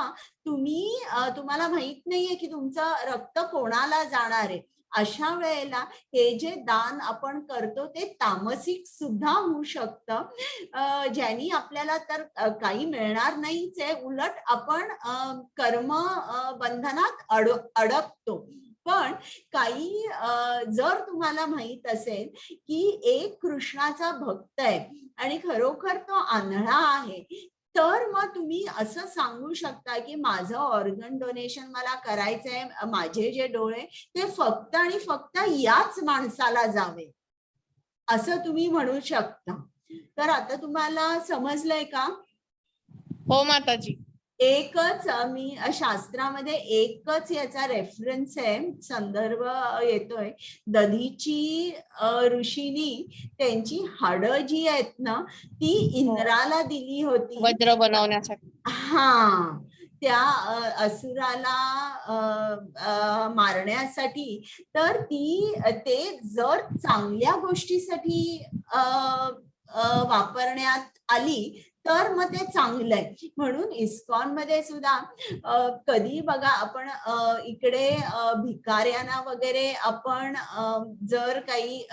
तुम्हाला माहित नाहीये की तुमचं रक्त कोणाला जाणार आहे. अशा वेळेला हे जे दान आपण करतो ते तामसिक सुद्धा होऊ शकतं, ज्यांनी आपल्याला तर काही मिळणार नाहीच आहे, उलट आपण कर्म बंधनात अडकतो. पण काही जर तुम्हाला माहित असेल की एक कृष्णाचा भक्त आहे आणि खरोखर तो आंधळा आहे, तर मग तुम्ही असं सांगू शकता की माझं ऑर्गन डोनेशन मला करायचंय, माझे जे डोळे ते फक्त आणि फक्त याच माणसाला जावे, असं तुम्ही म्हणू शकता. तर आता तुम्हाला समजलंय का? हो माताजी. एकच मी शास्त्रामध्ये एकच याचा रेफरन्स आहे, संदर्भ येतोय. दधीची ऋषीनी त्यांची हाडं जी आहेत ना ती इंद्राला दिली होती वज्र बनवण्यासाठी. हा, त्या असुराला मारण्यासाठी. तर ते जर चांगल्या गोष्टीसाठी वापरण्यात आली तर मग ते चांगलं आहे. म्हणून इस्कॉन मध्ये सुद्धा कधी बघा आपण इकडे भिकाऱ्यांना वगैरे आपण जर काही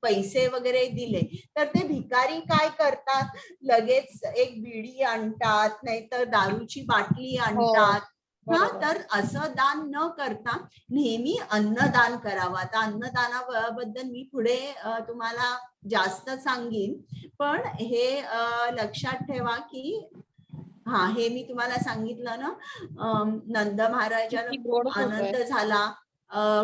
पैसे वगैरे दिले तर ते भिकारी काय करतात, लगेच एक बिडी आणतात, नाहीतर दारूची बाटली आणतात. हा, तर असं दान न करता नेहमी अन्नदान करावं. आता अन्नदानाबद्दल मी पुढे तुम्हाला जास्त सांगेन, पण हे लक्षात ठेवा की हा, हे मी तुम्हाला सांगितलं ना, नंद महाराजाला आनंद झाला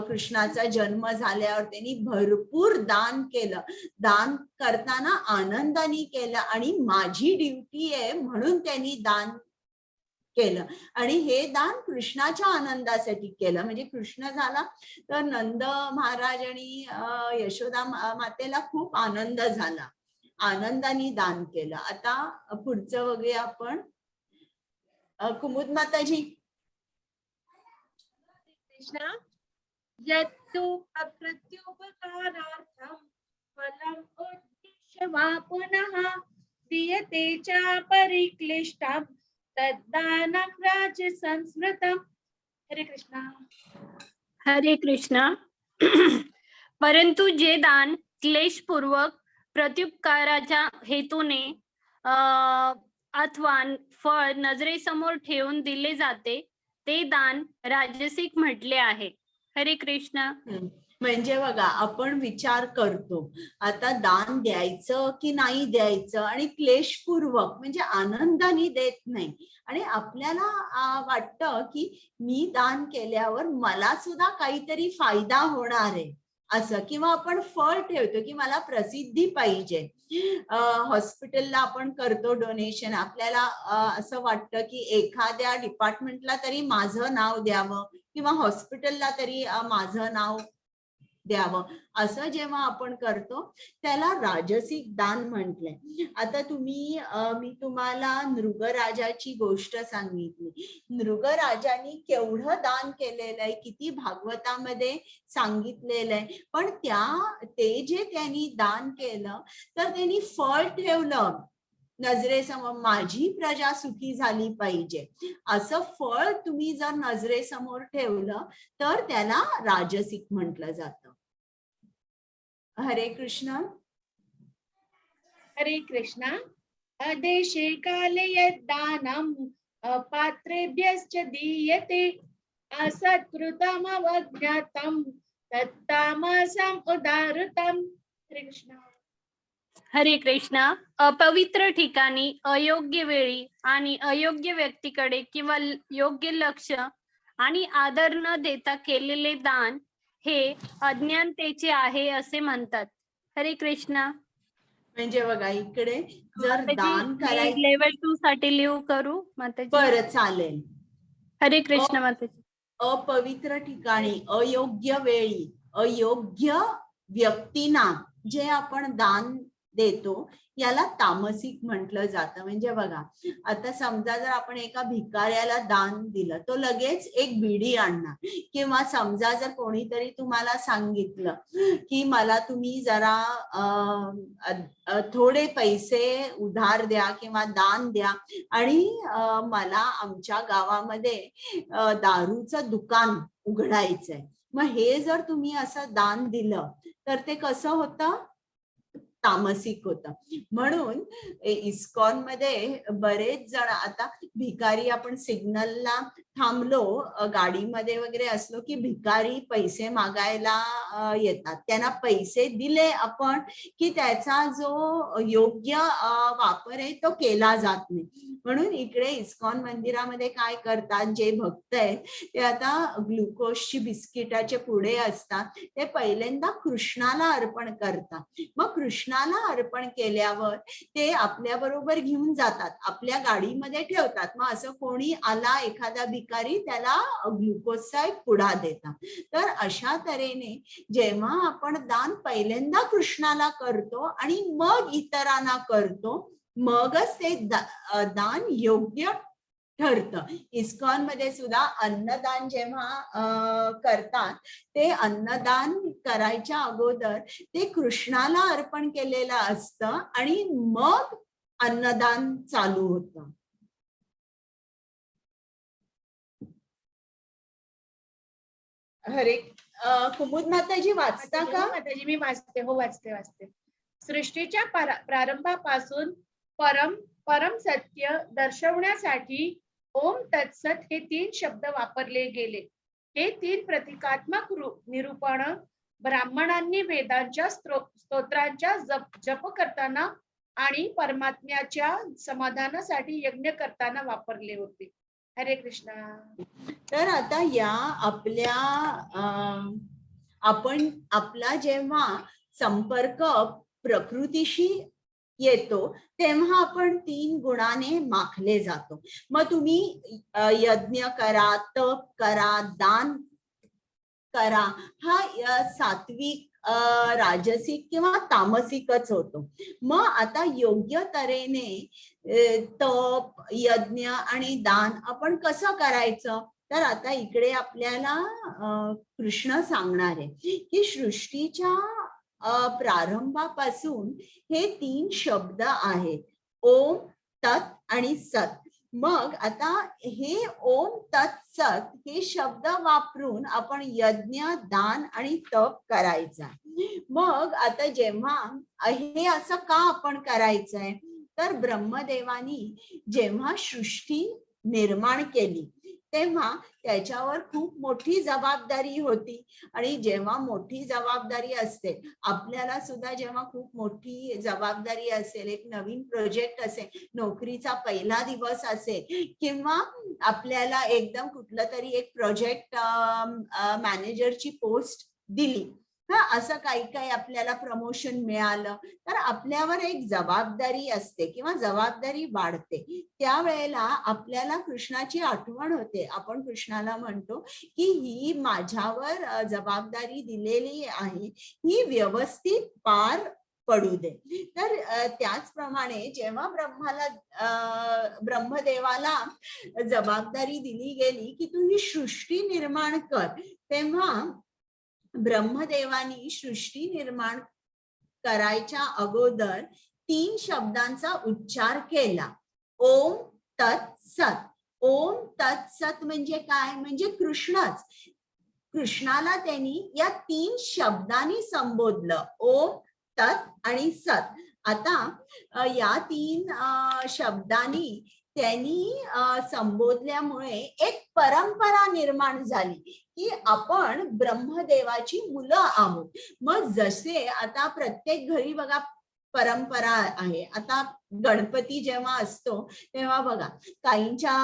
कृष्णाचा जन्म झाल्यावर, त्यांनी भरपूर दान केलं. दान करताना आनंदाने केलं आणि माझी ड्युटी आहे म्हणून त्यांनी दान केलं, आणि हे दान कृष्णाच्या आनंदासाठी केलं. म्हणजे कृष्ण झाला तर नंद महाराज आणि यशोदा मातेला खूप आनंद झाला, आनंदाने दान केलं. आता पुढचं बघूया आपण. कुमुद माताजी. कृष्णा, यत्तु अप्रत्युपकारार्थं फलम् उद्दिश्य वा पुनः दीयते च परिक्लिष्टं तद्दानं राजसंस्मृतम्. हरे कृष्णा. हरे कृष्णा. परंतु जे दान क्लेशपूर्वक प्रत्युपकाराच्या हेतूने अथवा फळ नजरेसमोर ठेवून दिले जाते ते दान राजसिक म्हटले आहे. हरे कृष्ण. म्हणजे बघा, आपण विचार करतो आता दान द्यायचं की नाही द्यायचं, आणि क्लेशपूर्वक म्हणजे आनंदाने देत नाही, आणि आपल्याला वाटतं की मी दान केल्यावर मला सुद्धा काहीतरी फायदा होणार आहे असं, किंवा आपण फळ ठेवतो की मला प्रसिद्धी पाहिजे. हॉस्पिटलला आपण करतो डोनेशन, आपल्याला असं वाटतं की एखाद्या डिपार्टमेंटला तरी माझं नाव द्यावं किंवा हॉस्पिटलला तरी माझं नाव द्यावं, असं जेव्हा आपण करतो त्याला राजसिक दान म्हटलंय. आता मी तुम्हाला नृगराजाची गोष्ट सांगितली. नृगराजानी केवढं दान केलेलं आहे, किती भागवतामध्ये सांगितलेलं आहे. पण ते जे त्यांनी दान केलं तर त्यांनी फळ ठेवलं नजरेसमोर, माझी प्रजा सुखी झाली पाहिजे असं फळ तुम्ही जर नजरेसमोर ठेवलं तर त्याला राजसिक म्हटलं जातं. हरे कृष्ण. हरे कृष्णा. अदेशे काले यद्दानम् अपात्रेभ्यश्च दीयते असत्कृतम् अवज्ञातम् तत्तामसम् उदारतम्. हरे कृष्णा. हरे कृष्णा. अपवित्र ठिकाणी, अयोग्य वेळी आणि अयोग्य व्यक्तीकडे किंवा योग्य लक्ष आणि आदर न देता केलेले दान हे अज्ञानतेचे आहे असे म्हणतात. हरे कृष्णा. म्हणजे बघा, इकडे जर दान करायचं, लेवल 2 साठी लिहू करू माताजी? बरं चालेल. हरे कृष्ण माताजी. अपवित्र ठिकाणी, अयोग्य वेळी, अयोग्य व्यक्तींना जे आपण दान देतो याला तामसिक म्हटलं जातं. म्हणजे बघा, आता समजा जर आपण एका भिकाऱ्याला दान दिलं, तो लगेच एक बिडी आणणार. किंवा समजा जर कोणीतरी तुम्हाला सांगितलं की मला तुम्ही जरा थोडे पैसे उधार द्या किंवा दान द्या आणि मला आमच्या गावामध्ये दारूचं दुकान उघडायचंय, मग हे जर तुम्ही असं दान दिलं तर ते कसं होतं, तामसिक होतं. म्हणून इस्कॉन मध्ये बरेच जण, आता भिकारी, आपण सिग्नलला थांबलो, गाडीमध्ये वगैरे असलो की भिकारी पैसे मागायला येतात. त्यांना पैसे दिले आपण की त्याचा जो योग्य वापर आहे तो केला जात नाही. म्हणून इकडे इस्कॉन मंदिरामध्ये काय करतात, जे भक्त आहेत ते आता ग्लुकोजची बिस्किटाचे पुडे असतात, ते पहिल्यांदा कृष्णाला अर्पण करतात. मग कृष्णाला अर्पण केल्यावर ते आपल्या बरोबर घेऊन जातात, आपल्या गाडीमध्ये ठेवतात. मग असं कोणी आला, एखादा भिकारी, त्याला ग्लुकोजचा एक पुडा देतात. तर अशा तऱ्हेने जेव्हा आपण दान पहिल्यांदा कृष्णाला करतो आणि मग इतरांना करतो, मगच ते दान योग्य ठरतं. इस्कॉन मध्ये सुद्धा अन्नदान जेव्हा करतात, ते अन्नदान करायच्या अगोदर ते कृष्णाला अर्पण केलेलं असतं आणि मग अन्नदान चालू होतं. हरे कुमुद माताजी, वाचता का? माताजी मी वाचते, हो वाचते. सृष्टीच्या प्रारंभापासून परम सत्य दर्शवण्यासाठी ओम तत्सत हे 3 शब्द वापरले गेले. हे 3 प्रतिकात्मक निरूपण ब्राह्मणांनी वेदांच्या स्तोत्रांच्या जप करताना आणि परमात्म्याच्या समाधानासाठी यज्ञ करताना वापरले होते. हरे कृष्णा. तर आता या आपला जेव्हा संपर्क प्रकृतीशी येतो तेव्हा आपण 3 गुणाने माखले जातो. मग तुम्ही यज्ञ करा, तप करा, दान करा, हा सात्विक, राजसिक किंवा तामसिकच होतो. मग आता योग्य तऱ्हेने तप, यज्ञ आणि दान आपण कसं करायचं, तर आता इकडे आपल्याला कृष्ण सांगणार आहे की सृष्टीच्या प्रारंभापासून हे 3 शब्द आहेत, ओम, तत् आणि सत. मग आता हे ओम, तत्, सत हे शब्द वापरून आपण यज्ञ, दान आणि तप करायचा. मग आता जेव्हा हे असं का आपण करायचंय, तर ब्रह्मदेवानी जेव्हा सृष्टी निर्माण केली तेव्हा त्याच्यावर खूप मोठी जबाबदारी होती. आणि जेव्हा मोठी जबाबदारी असते, आपल्याला सुद्धा जेव्हा खूप मोठी जबाबदारी असेल, एक नवीन प्रोजेक्ट असेल, नोकरीचा पहिला दिवस असेल किंवा आपल्याला एकदम कुठलं तरी एक प्रोजेक्ट मॅनेजरची पोस्ट दिली, असं काही आपल्याला प्रमोशन मिळालं, तर आपल्यावर एक जबाबदारी असते किंवा जबाबदारी वाढते. त्यावेळेला आपल्याला कृष्णाची आठवण होते. आपण कृष्णाला म्हणतो की ही माझ्यावर जबाबदारी दिलेली आहे, ही व्यवस्थित पार पडू दे. तर त्याचप्रमाणे जेव्हा ब्रह्मदेवाला जबाबदारी दिली गेली की तू ही सृष्टी निर्माण कर, तेव्हा ब्रह्मदेवानी सृष्टी निर्माण करायच्या अगोदर 3 शब्दांचा उच्चार केला, ओम, तत्, सत. ओम, तत्, सत म्हणजे काय, म्हणजे कृष्णच. कृष्णाला त्यांनी या 3 शब्दांनी संबोधलं, ओम, तत् आणि सत. आता या 3 शब्दांनी त्यांनी संबोधल्यामुळे एक परंपरा निर्माण झाली की आपण ब्रह्मदेवाची मुलं आहोत. मग जसे आता प्रत्येक घरी बघा परंपरा आहे. आता गणपती जेव्हा असतो तेव्हा बघा, काहींच्या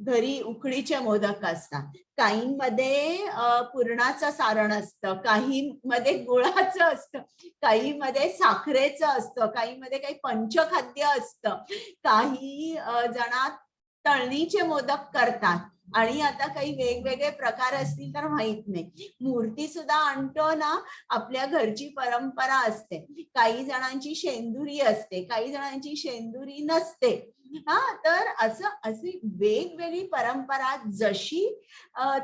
घरी उकडीचे मोदक असतात, काहींमध्ये पुरणाचं सारण असतं, काहींमध्ये गुळाचं असतं, काहींमध्ये साखरेचं असतं, काहींमध्ये काही पंचखाद्य असतं, काही जणात तळणीचे मोदक करतात आणि आता काही वेगवेगळे प्रकार असतील तर माहित नाही. मूर्ती सुद्धा आणतो ना, आपल्या घरची परंपरा असते. काही जणांची शेंदुरी असते, काही जणांची शेंदुरी नसते. हा, तर अशी वेगवेगळी परंपरा जशी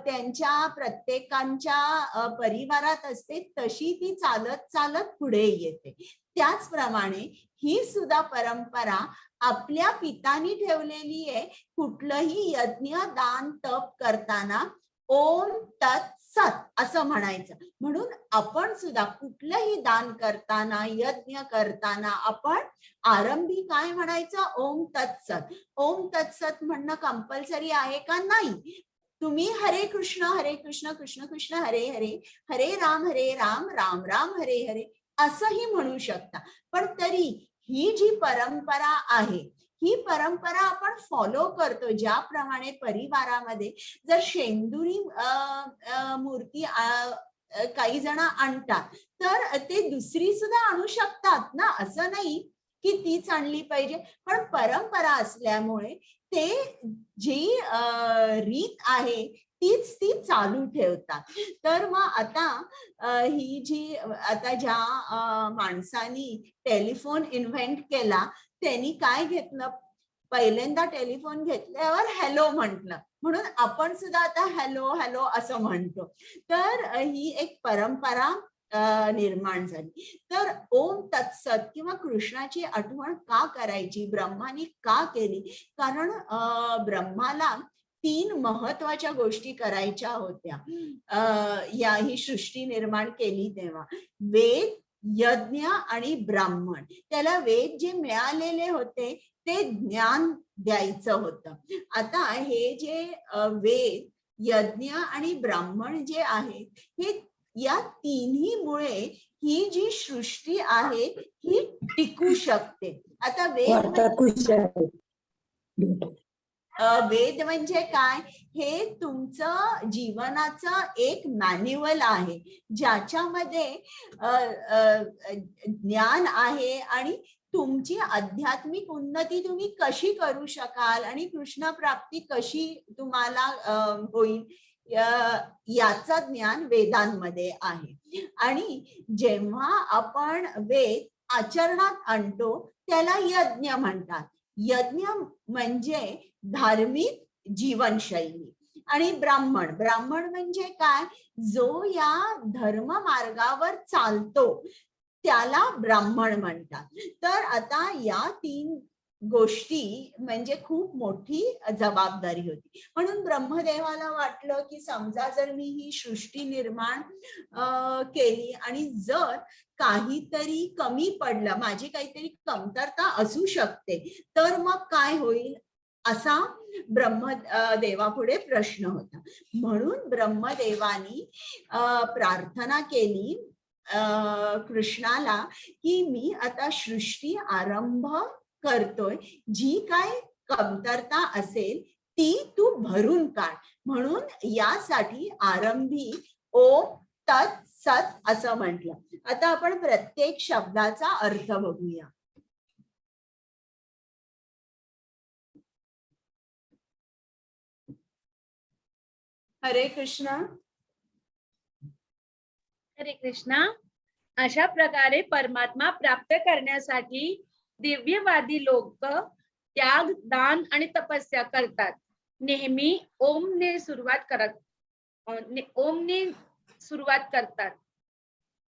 त्यांच्या प्रत्येकांच्या परिवारात असते तशी ती चालत चालत पुढे येते. त्याचप्रमाणे ही सुद्धा परंपरा आपल्या पितानी ठेवलेली आहे. कुठलंही यज्ञ दान तप करताना ओम तत्सत असं म्हणायचं. म्हणून आपण सुद्धा कुठलंही दान करताना, यज्ञ करताना आपण आरंभी काय म्हणायचं? ओम तत्सत. ओम तत्सत म्हणणं कंपल्सरी आहे का? नाही. तुम्ही हरे कृष्ण कृष्ण कृष्ण हरे हरे, हरे राम राम राम हरे हरे असंही म्हणू शकता. पण तरी ही जी परंपरा आहे, ही परंपरा आपण फॉलो करतो. ज्याप्रमाणे परिवारामध्ये जर शेंदुरी मूर्ती काही जण आणतात तर ते दुसरी सुद्धा आणू शकतात ना, असं नाही की तीच आणली पाहिजे. पण परंपरा असल्यामुळे ते जी रीत आहे तीच ती चालू ठेवतात. तर मग आता ही जी आता ज्या माणसानी टेलिफोन इन्व्हेंट केला त्यांनी काय घेतलं? पहिल्यांदा टेलिफोन घेतल्यावर हॅलो म्हटलं, म्हणून आपण सुद्धा आता हॅलो हॅलो असं म्हणतो. तर ही एक परंपरा निर्माण झाली. तर ओम तत्सत किंवा कृष्णाची आठवण का करायची? ब्रह्मानी का केली? कारण ब्रह्माला 3 महत्वाच्या गोष्टी करायच्या होत्या. ही सृष्टी निर्माण केली तेव्हा वेद, यज्ञ आणि ब्राह्मण. त्याला वेद जे मिळालेले होते ते ज्ञान द्यायचं होतं. आता हे जे वेद, यज्ञ आणि ब्राह्मण जे आहे, हे या तिन्हीमुळे ही जी सृष्टी आहे ही टिकू शकते. आता वेद म्हणजे काय? हे तुमचं जीवनाचं एक मॅन्युअल आहे, ज्याच्यामध्ये ज्ञान आहे आणि तुमची आध्यात्मिक उन्नती तुम्ही कशी करू शकाल आणि कृष्ण प्राप्ती कशी तुम्हाला होईल याचं ज्ञान वेदांमध्ये आहे. आणि जेव्हा आपण वेद आचरणात आणतो त्याला यज्ञ म्हणतात. यज्ञ म्हणजे धार्मिक जीवनशैली. आणि ब्राह्मण म्हणजे काय? जो या धर्म मार्गावर चालतो त्याला ब्राह्मण म्हणतात. तर आता या 3 गोष्टी म्हणजे खूप मोठी जबाबदारी होती. म्हणून ब्रह्मदेवाला वाटलं की समजा जर मी ही सृष्टी निर्माण केली आणि जर काहीतरी कमी पडलं, माझी काहीतरी कमतरता असू शकते, तर मग काय होईल? असा ब्रह्मदेवापुढे प्रश्न होता. म्हणून ब्रह्मदेवानी प्रार्थना केली कृष्णाला की मी आता सृष्टी आरंभ करतोय, जी काय कमतरता असेल ती तू भरून काढ. म्हणून यासाठी आरंभी ओम तत् सत असं म्हटलं. आता आपण प्रत्येक शब्दाचा अर्थ बघूया. हरे कृष्ण. हरे कृष्णा. अशा प्रकारे परमात्मा प्राप्त करण्यासाठी दिव्यवादी लोक त्याग, दान आणि तपस्या करतात. नेहमी ओमने सुरुवात करतात.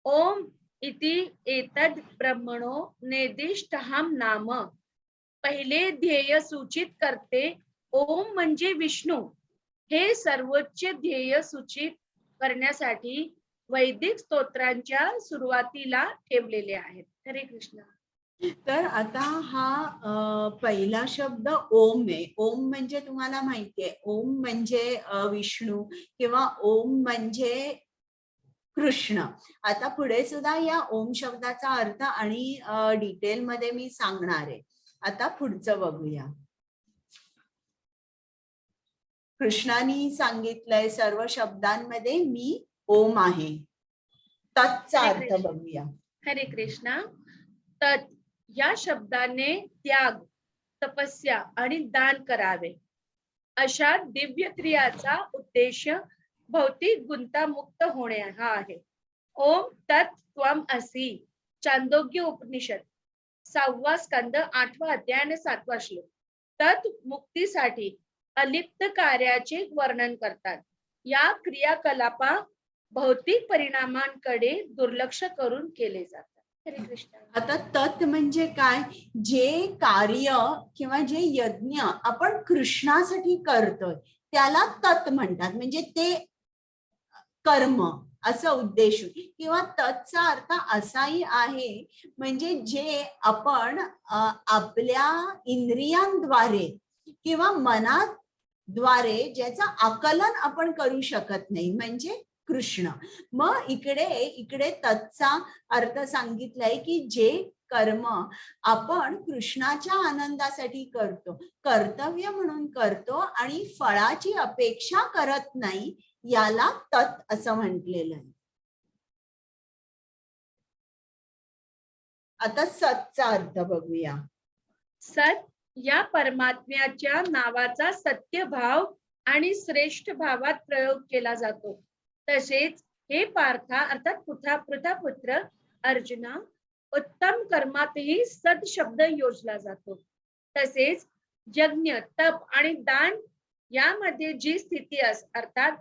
ओम इति एतद ब्रह्मणो निर्दिष्टहम नाम. पहिले ध्येय सूचित करते. ओम म्हणजे विष्णू. हे सर्वोच्च ध्येय सूचित करण्यासाठी वैदिक स्तोत्रांच्या सुरुवातीला ठेवलेले आहेत. हरे कृष्ण. तर आता हा पहिला शब्द ओम आहे. ओम म्हणजे तुम्हाला माहितीये, ओम म्हणजे विष्णू किंवा ओम म्हणजे कृष्ण. आता पुढे सुद्धा या ओम शब्दाचा अर्थ आणि डिटेल मध्ये मी सांगणार आहे. आता पुढचं बघूया. कृष्णाने सांगितलंय सर्व शब्दांमध्ये मी ओम आहे. तत्चा अर्थ बघूया. हरे कृष्णा. तत् या शब्दाने त्याग, तपस्या आणि दान करावे. अशा दिव्य क्रियाचा उद्देश भौतिक गुंतामुक्त होणे हा आहे. ओम तत् त्वम असी, चांदोग्य उपनिषद 6वा स्कंद 8वा अध्याय आणि 7वा श्लोक. तत् मुक्तीसाठी अलिप्त कार्याचे वर्णन करतात. या क्रियाकलापा भौतिक परिणामांकडे दुर्लक्ष करून केले जातात. हरे कृष्ण. आता तत् म्हणजे काय? जे कार्य किंवा जे यज्ञ आपण कृष्णासाठी करतोय त्याला तत् म्हणतात. म्हणजे ते कर्म असं उद्देश, किंवा तत्चा अर्थ असाही आहे म्हणजे जे आपण आपल्या इंद्रियांद्वारे किंवा मनाद्वारे ज्याचं आकलन आपण करू शकत नाही, म्हणजे कृष्ण. मग इकडे तत्चा अर्थ सांगितलाय की जे कर्म आपण कृष्णाच्या आनंदासाठी करतो, कर्तव्य म्हणून करतो आणि फळाची अपेक्षा करत नाही, याला तत् असं म्हटलेलं आहे. आता सतचा अर्थ बघूया. सत या परमात्म्याच्या नावाचा सत्य भाव आणि श्रेष्ठ भावात प्रयोग केला जातो. तसेच हे पार्था अर्थात पृथापुत्र अर्जुना, उत्तम कर्मातही सत शब्द योजला जातो. तसेच यज्ञ, तप आणि दान यामध्ये जी स्थिती अर्थात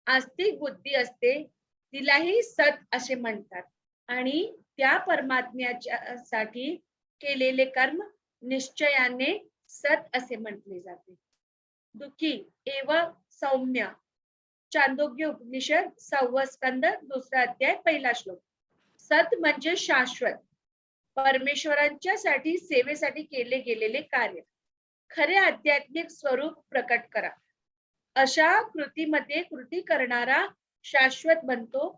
आस्तिक बुद्धी असते तिलाही सत असे म्हणतात. आणि त्या परमात्म्याच्या साठी केलेले कर्म निश्चयाने सत असे म्हटले जाते. दुःखी एव सौम्य, चांदोग्य उपनिषद 6वा स्कंद 2रा अध्याय 1ला श्लोक. सत म्हणजे शाश्वत, परमेश्वरांच्या साठी सेवेसाठी केले गेलेले कार्य, खरे आध्यात्मिक स्वरूप प्रकट करा. अशा कृतीमध्ये कृती करणारा शाश्वत बनतो.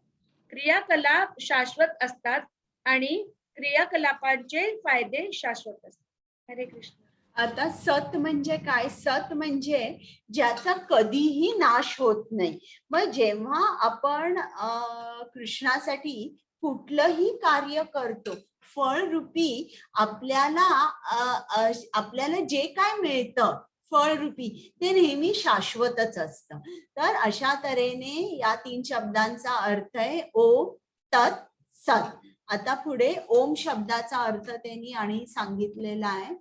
क्रियाकलाप शाश्वत असतात आणि क्रियाकलापांचे फायदे शाश्वत असतात. हरे कृष्ण. आता सत म्हणजे काय? सत म्हणजे ज्याचा कधीही नाश होत नाही. मग जेव्हा आपण कृष्णासाठी कुठलंही कार्य करतो, फळरूपी आपल्याला जे काय मिळतं फळरूपी ते नेहमी शाश्वतच असतं. तर अशा तऱ्हेने या 3 शब्दांचा अर्थ आहे ओम तत् सत. आता पुढे ओम शब्दाचा अर्थ त्यांनी आणि सांगितलेला आहे.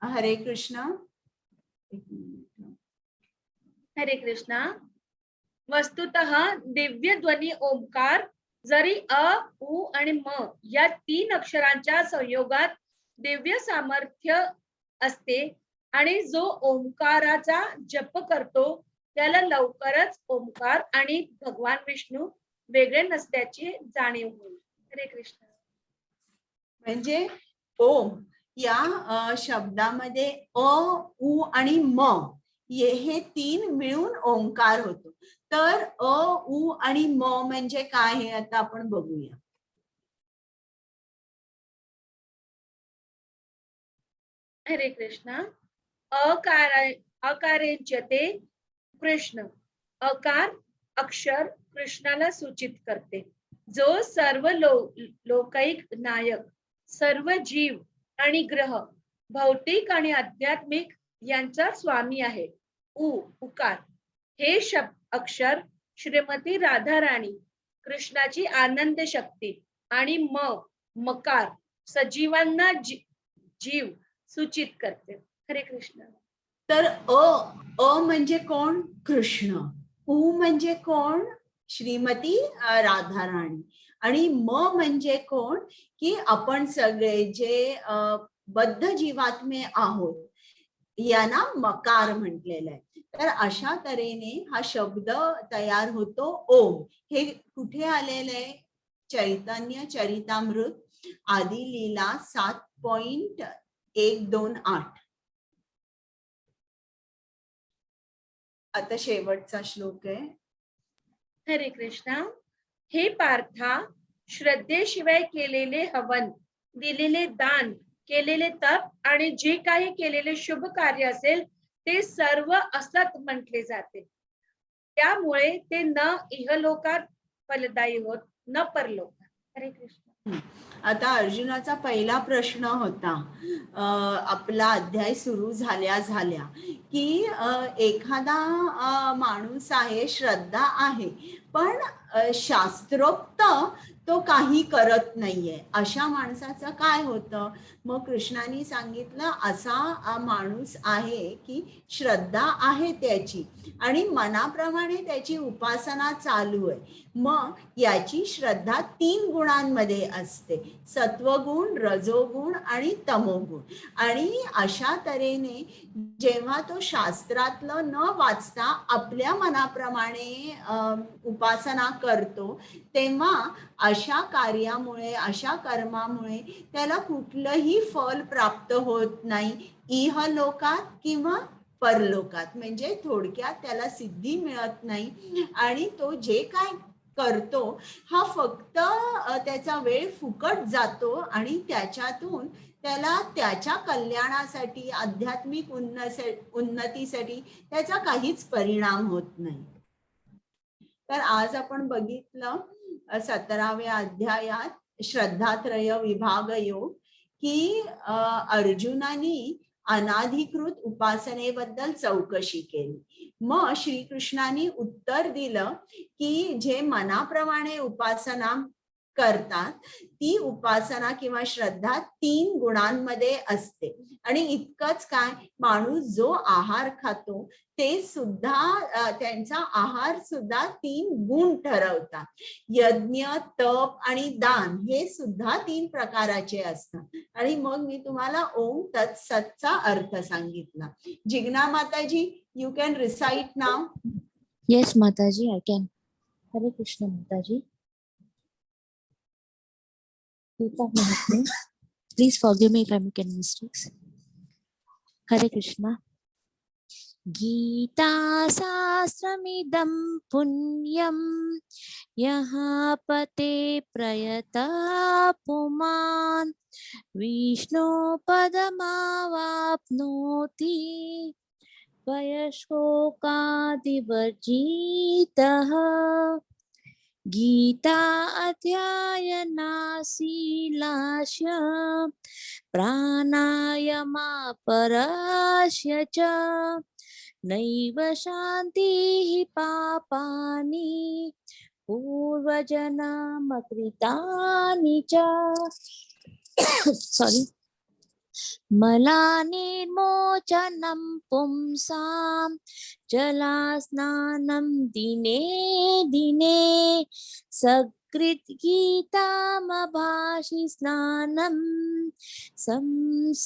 हरे कृष्ण. हरे कृष्णा. वस्तुतः दिव्य ध्वनी ओंकार जरी अ, उ आणि म या 3 अक्षरांच्या संयोगात दिव्य सामर्थ्य असते आणि जो ओंकाराचा जप करतो त्याला लवकरच ओंकार आणि भगवान विष्णू वेगळे नसल्याची जाणीव होईल. हरे कृष्ण. म्हणजे ओम या शब्दामध्ये अ, उ आणि म हे 3 मिळून ओंकार होतो. तर अ, उ आणि म म्हणजे काय हे आता आपण बघूया. हरे कृष्णा. अकारेंच्यते कृष्ण. अकार अक्षर कृष्णाला सूचित करते, जो सर्व लौकिक नायक, सर्व जीव आणि ग्रह, भौतिक आणि आध्यात्मिक यांचा स्वामी आहे. उकार हे अक्षर श्रीमती राधाराणी कृष्णाची आनंद शक्ती आणि मकार सजीवांना जीव सूचित करते. हरे कृष्ण. तर अ म्हणजे कोण? कृष्ण. उ म्हणजे कोण? श्रीमती राधाराणी. आणि म म्हणजे कोण? की आपण सगळे जे बद्ध जीवात्मे आहोत यांना मकार म्हटलेलं आहे. तर अशा तऱ्हेने हा शब्द तयार होतो ओम. हे कुठे आलेलं आहे? चैतन्य चरितामृत आदि लीला 7.128. आता शेवटचा श्लोक आहे. हरे कृष्णा. हे पार्था, श्रद्धेशिवाय केलेले हवन, दिलेले दान, केलेले तप आणि जे काही केलेले शुभ कार्य असेल ते सर्व असत म्हटले जाते. त्यामुळे ते न इहलोकात फलदायी होत न परलोकात. हरे कृष्ण. आता अर्जुनाचा पहिला प्रश्न होता आपला अध्याय सुरू झाल्या झाल्या की एखादा माणूस आहे, श्रद्धा आहे, पण शास्त्रोक्त तो काही करत नाहीये, अशा माणसाचं काय होतं? मग कृष्णाने सांगितलं असा माणूस आहे की श्रद्धा आहे त्याची आणि मनाप्रमाणे त्याची उपासना चालू आहे. मग याची श्रद्धा 3 गुणांमध्ये असते, सत्वगुण, रजोगुण आणि तमोगुण. आणि अशा तऱ्हेने जेव्हा तो शास्त्रातलं न वाचता आपल्या मनाप्रमाणे उपासना करतो, तेव्हा अशा कार्यामुळे, अशा कर्मामुळे त्याला कुठलंही फल प्राप्त होत नाही, इहलोकात किंवा परलोकात. म्हणजे थोडक्यात त्याला सिद्धी मिळत नाही आणि तो जे काय करतो हा फक्त त्याचा वेळ फुकट जातो आणि त्याच्यातून त्याला त्याच्या कल्याणासाठी, आध्यात्मिक उन्नतीसाठी त्याचा काहीच परिणाम होत नाही. तर आज आपण बघितलं 17व्या अध्यायात श्रद्धात्रय विभाग योग की अर्जुनानी अनाधिकृत उपासनेबद्दल चौकशी केली. मग श्रीकृष्णाने उत्तर दिलं की जे मनाप्रमाणे उपासना करतात ती उपासना किंवा श्रद्धा 3 गुणांमध्ये असते. आणि इतकंच काय, माणूस जो आहार खातो ते सुद्धा त्यांचा आहार सुद्धा 3 गुण ठरवतात. यज्ञ, तप आणि दान हे सुद्धा 3 प्रकाराचे असतात. आणि मग मी तुम्हाला ओम तत्सतचा अर्थ सांगितला. जिग्ना माताजी, you can recite now. Yes, Mataji, I can. Hare Krishna, Mataji. Gita Mahatmya. Please forgive me if I make any mistakes. Hare Krishna. Gita Sastramidam Punyam Yaha Pate Prayata Puman Vishnu Padamavapnoti Vayashokadivarjitaha. Gita अध्ययनाशीलास्य प्राणायामा परस्य च नैव शान्तिः पापानि पूर्वजन्मकृतानि च. Sorry. मलानिर्मोचनं पुंसां जलास्नानं दिने दिने सकृद्गीतामभाषि स्नानं संसरामलनाशनं.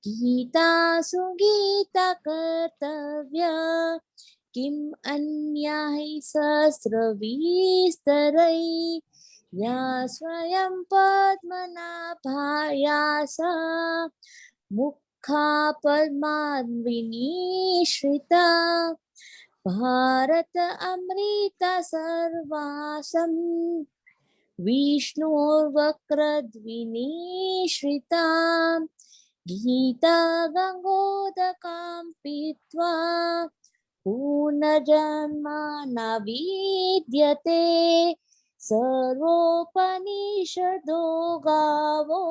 गीतासु गीतकर्तव्य किम् अन्याय सहस्रविस्तरै या स्वयं पद्मनाभायास मुखा पद्माद्विनिश्रिता. भारत अमृत सर्वासं विष्णोर्वक्रद्विनिश्रिता. गीता गंगोदकां पीत्वा पुनर्जन्म न विद्यते. सर्वोपनिषदो गावो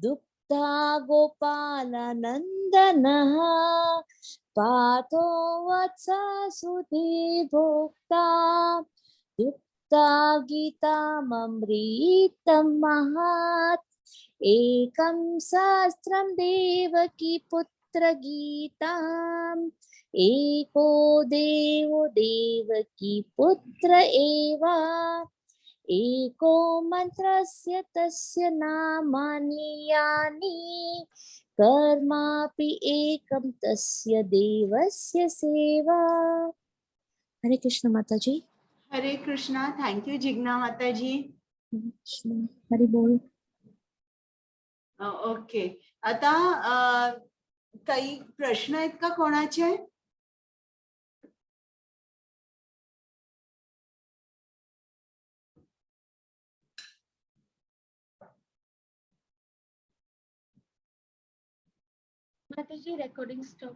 दुग्धा गोपालनन्दनः. पार्थो वत्सा सुधीर्भोक्ता दुग्धा गीतामृतं महत्. एकं सहस्रं देवकी पुत्र गीताम् एको देवो देवकी पुत्र एव. एको मन्त्रस्य तस्य नामानि यानि कर्मापि एकं तस्य देवस्य सेवा. हरे कृष्ण माताजी. हरे कृष्णा. थँक यू जिग्ना माताजी. हरि बोल. ओके, आता काही प्रश्न आहेत का कोणाचे? माताजी रेकॉर्डिंग स्टॉप.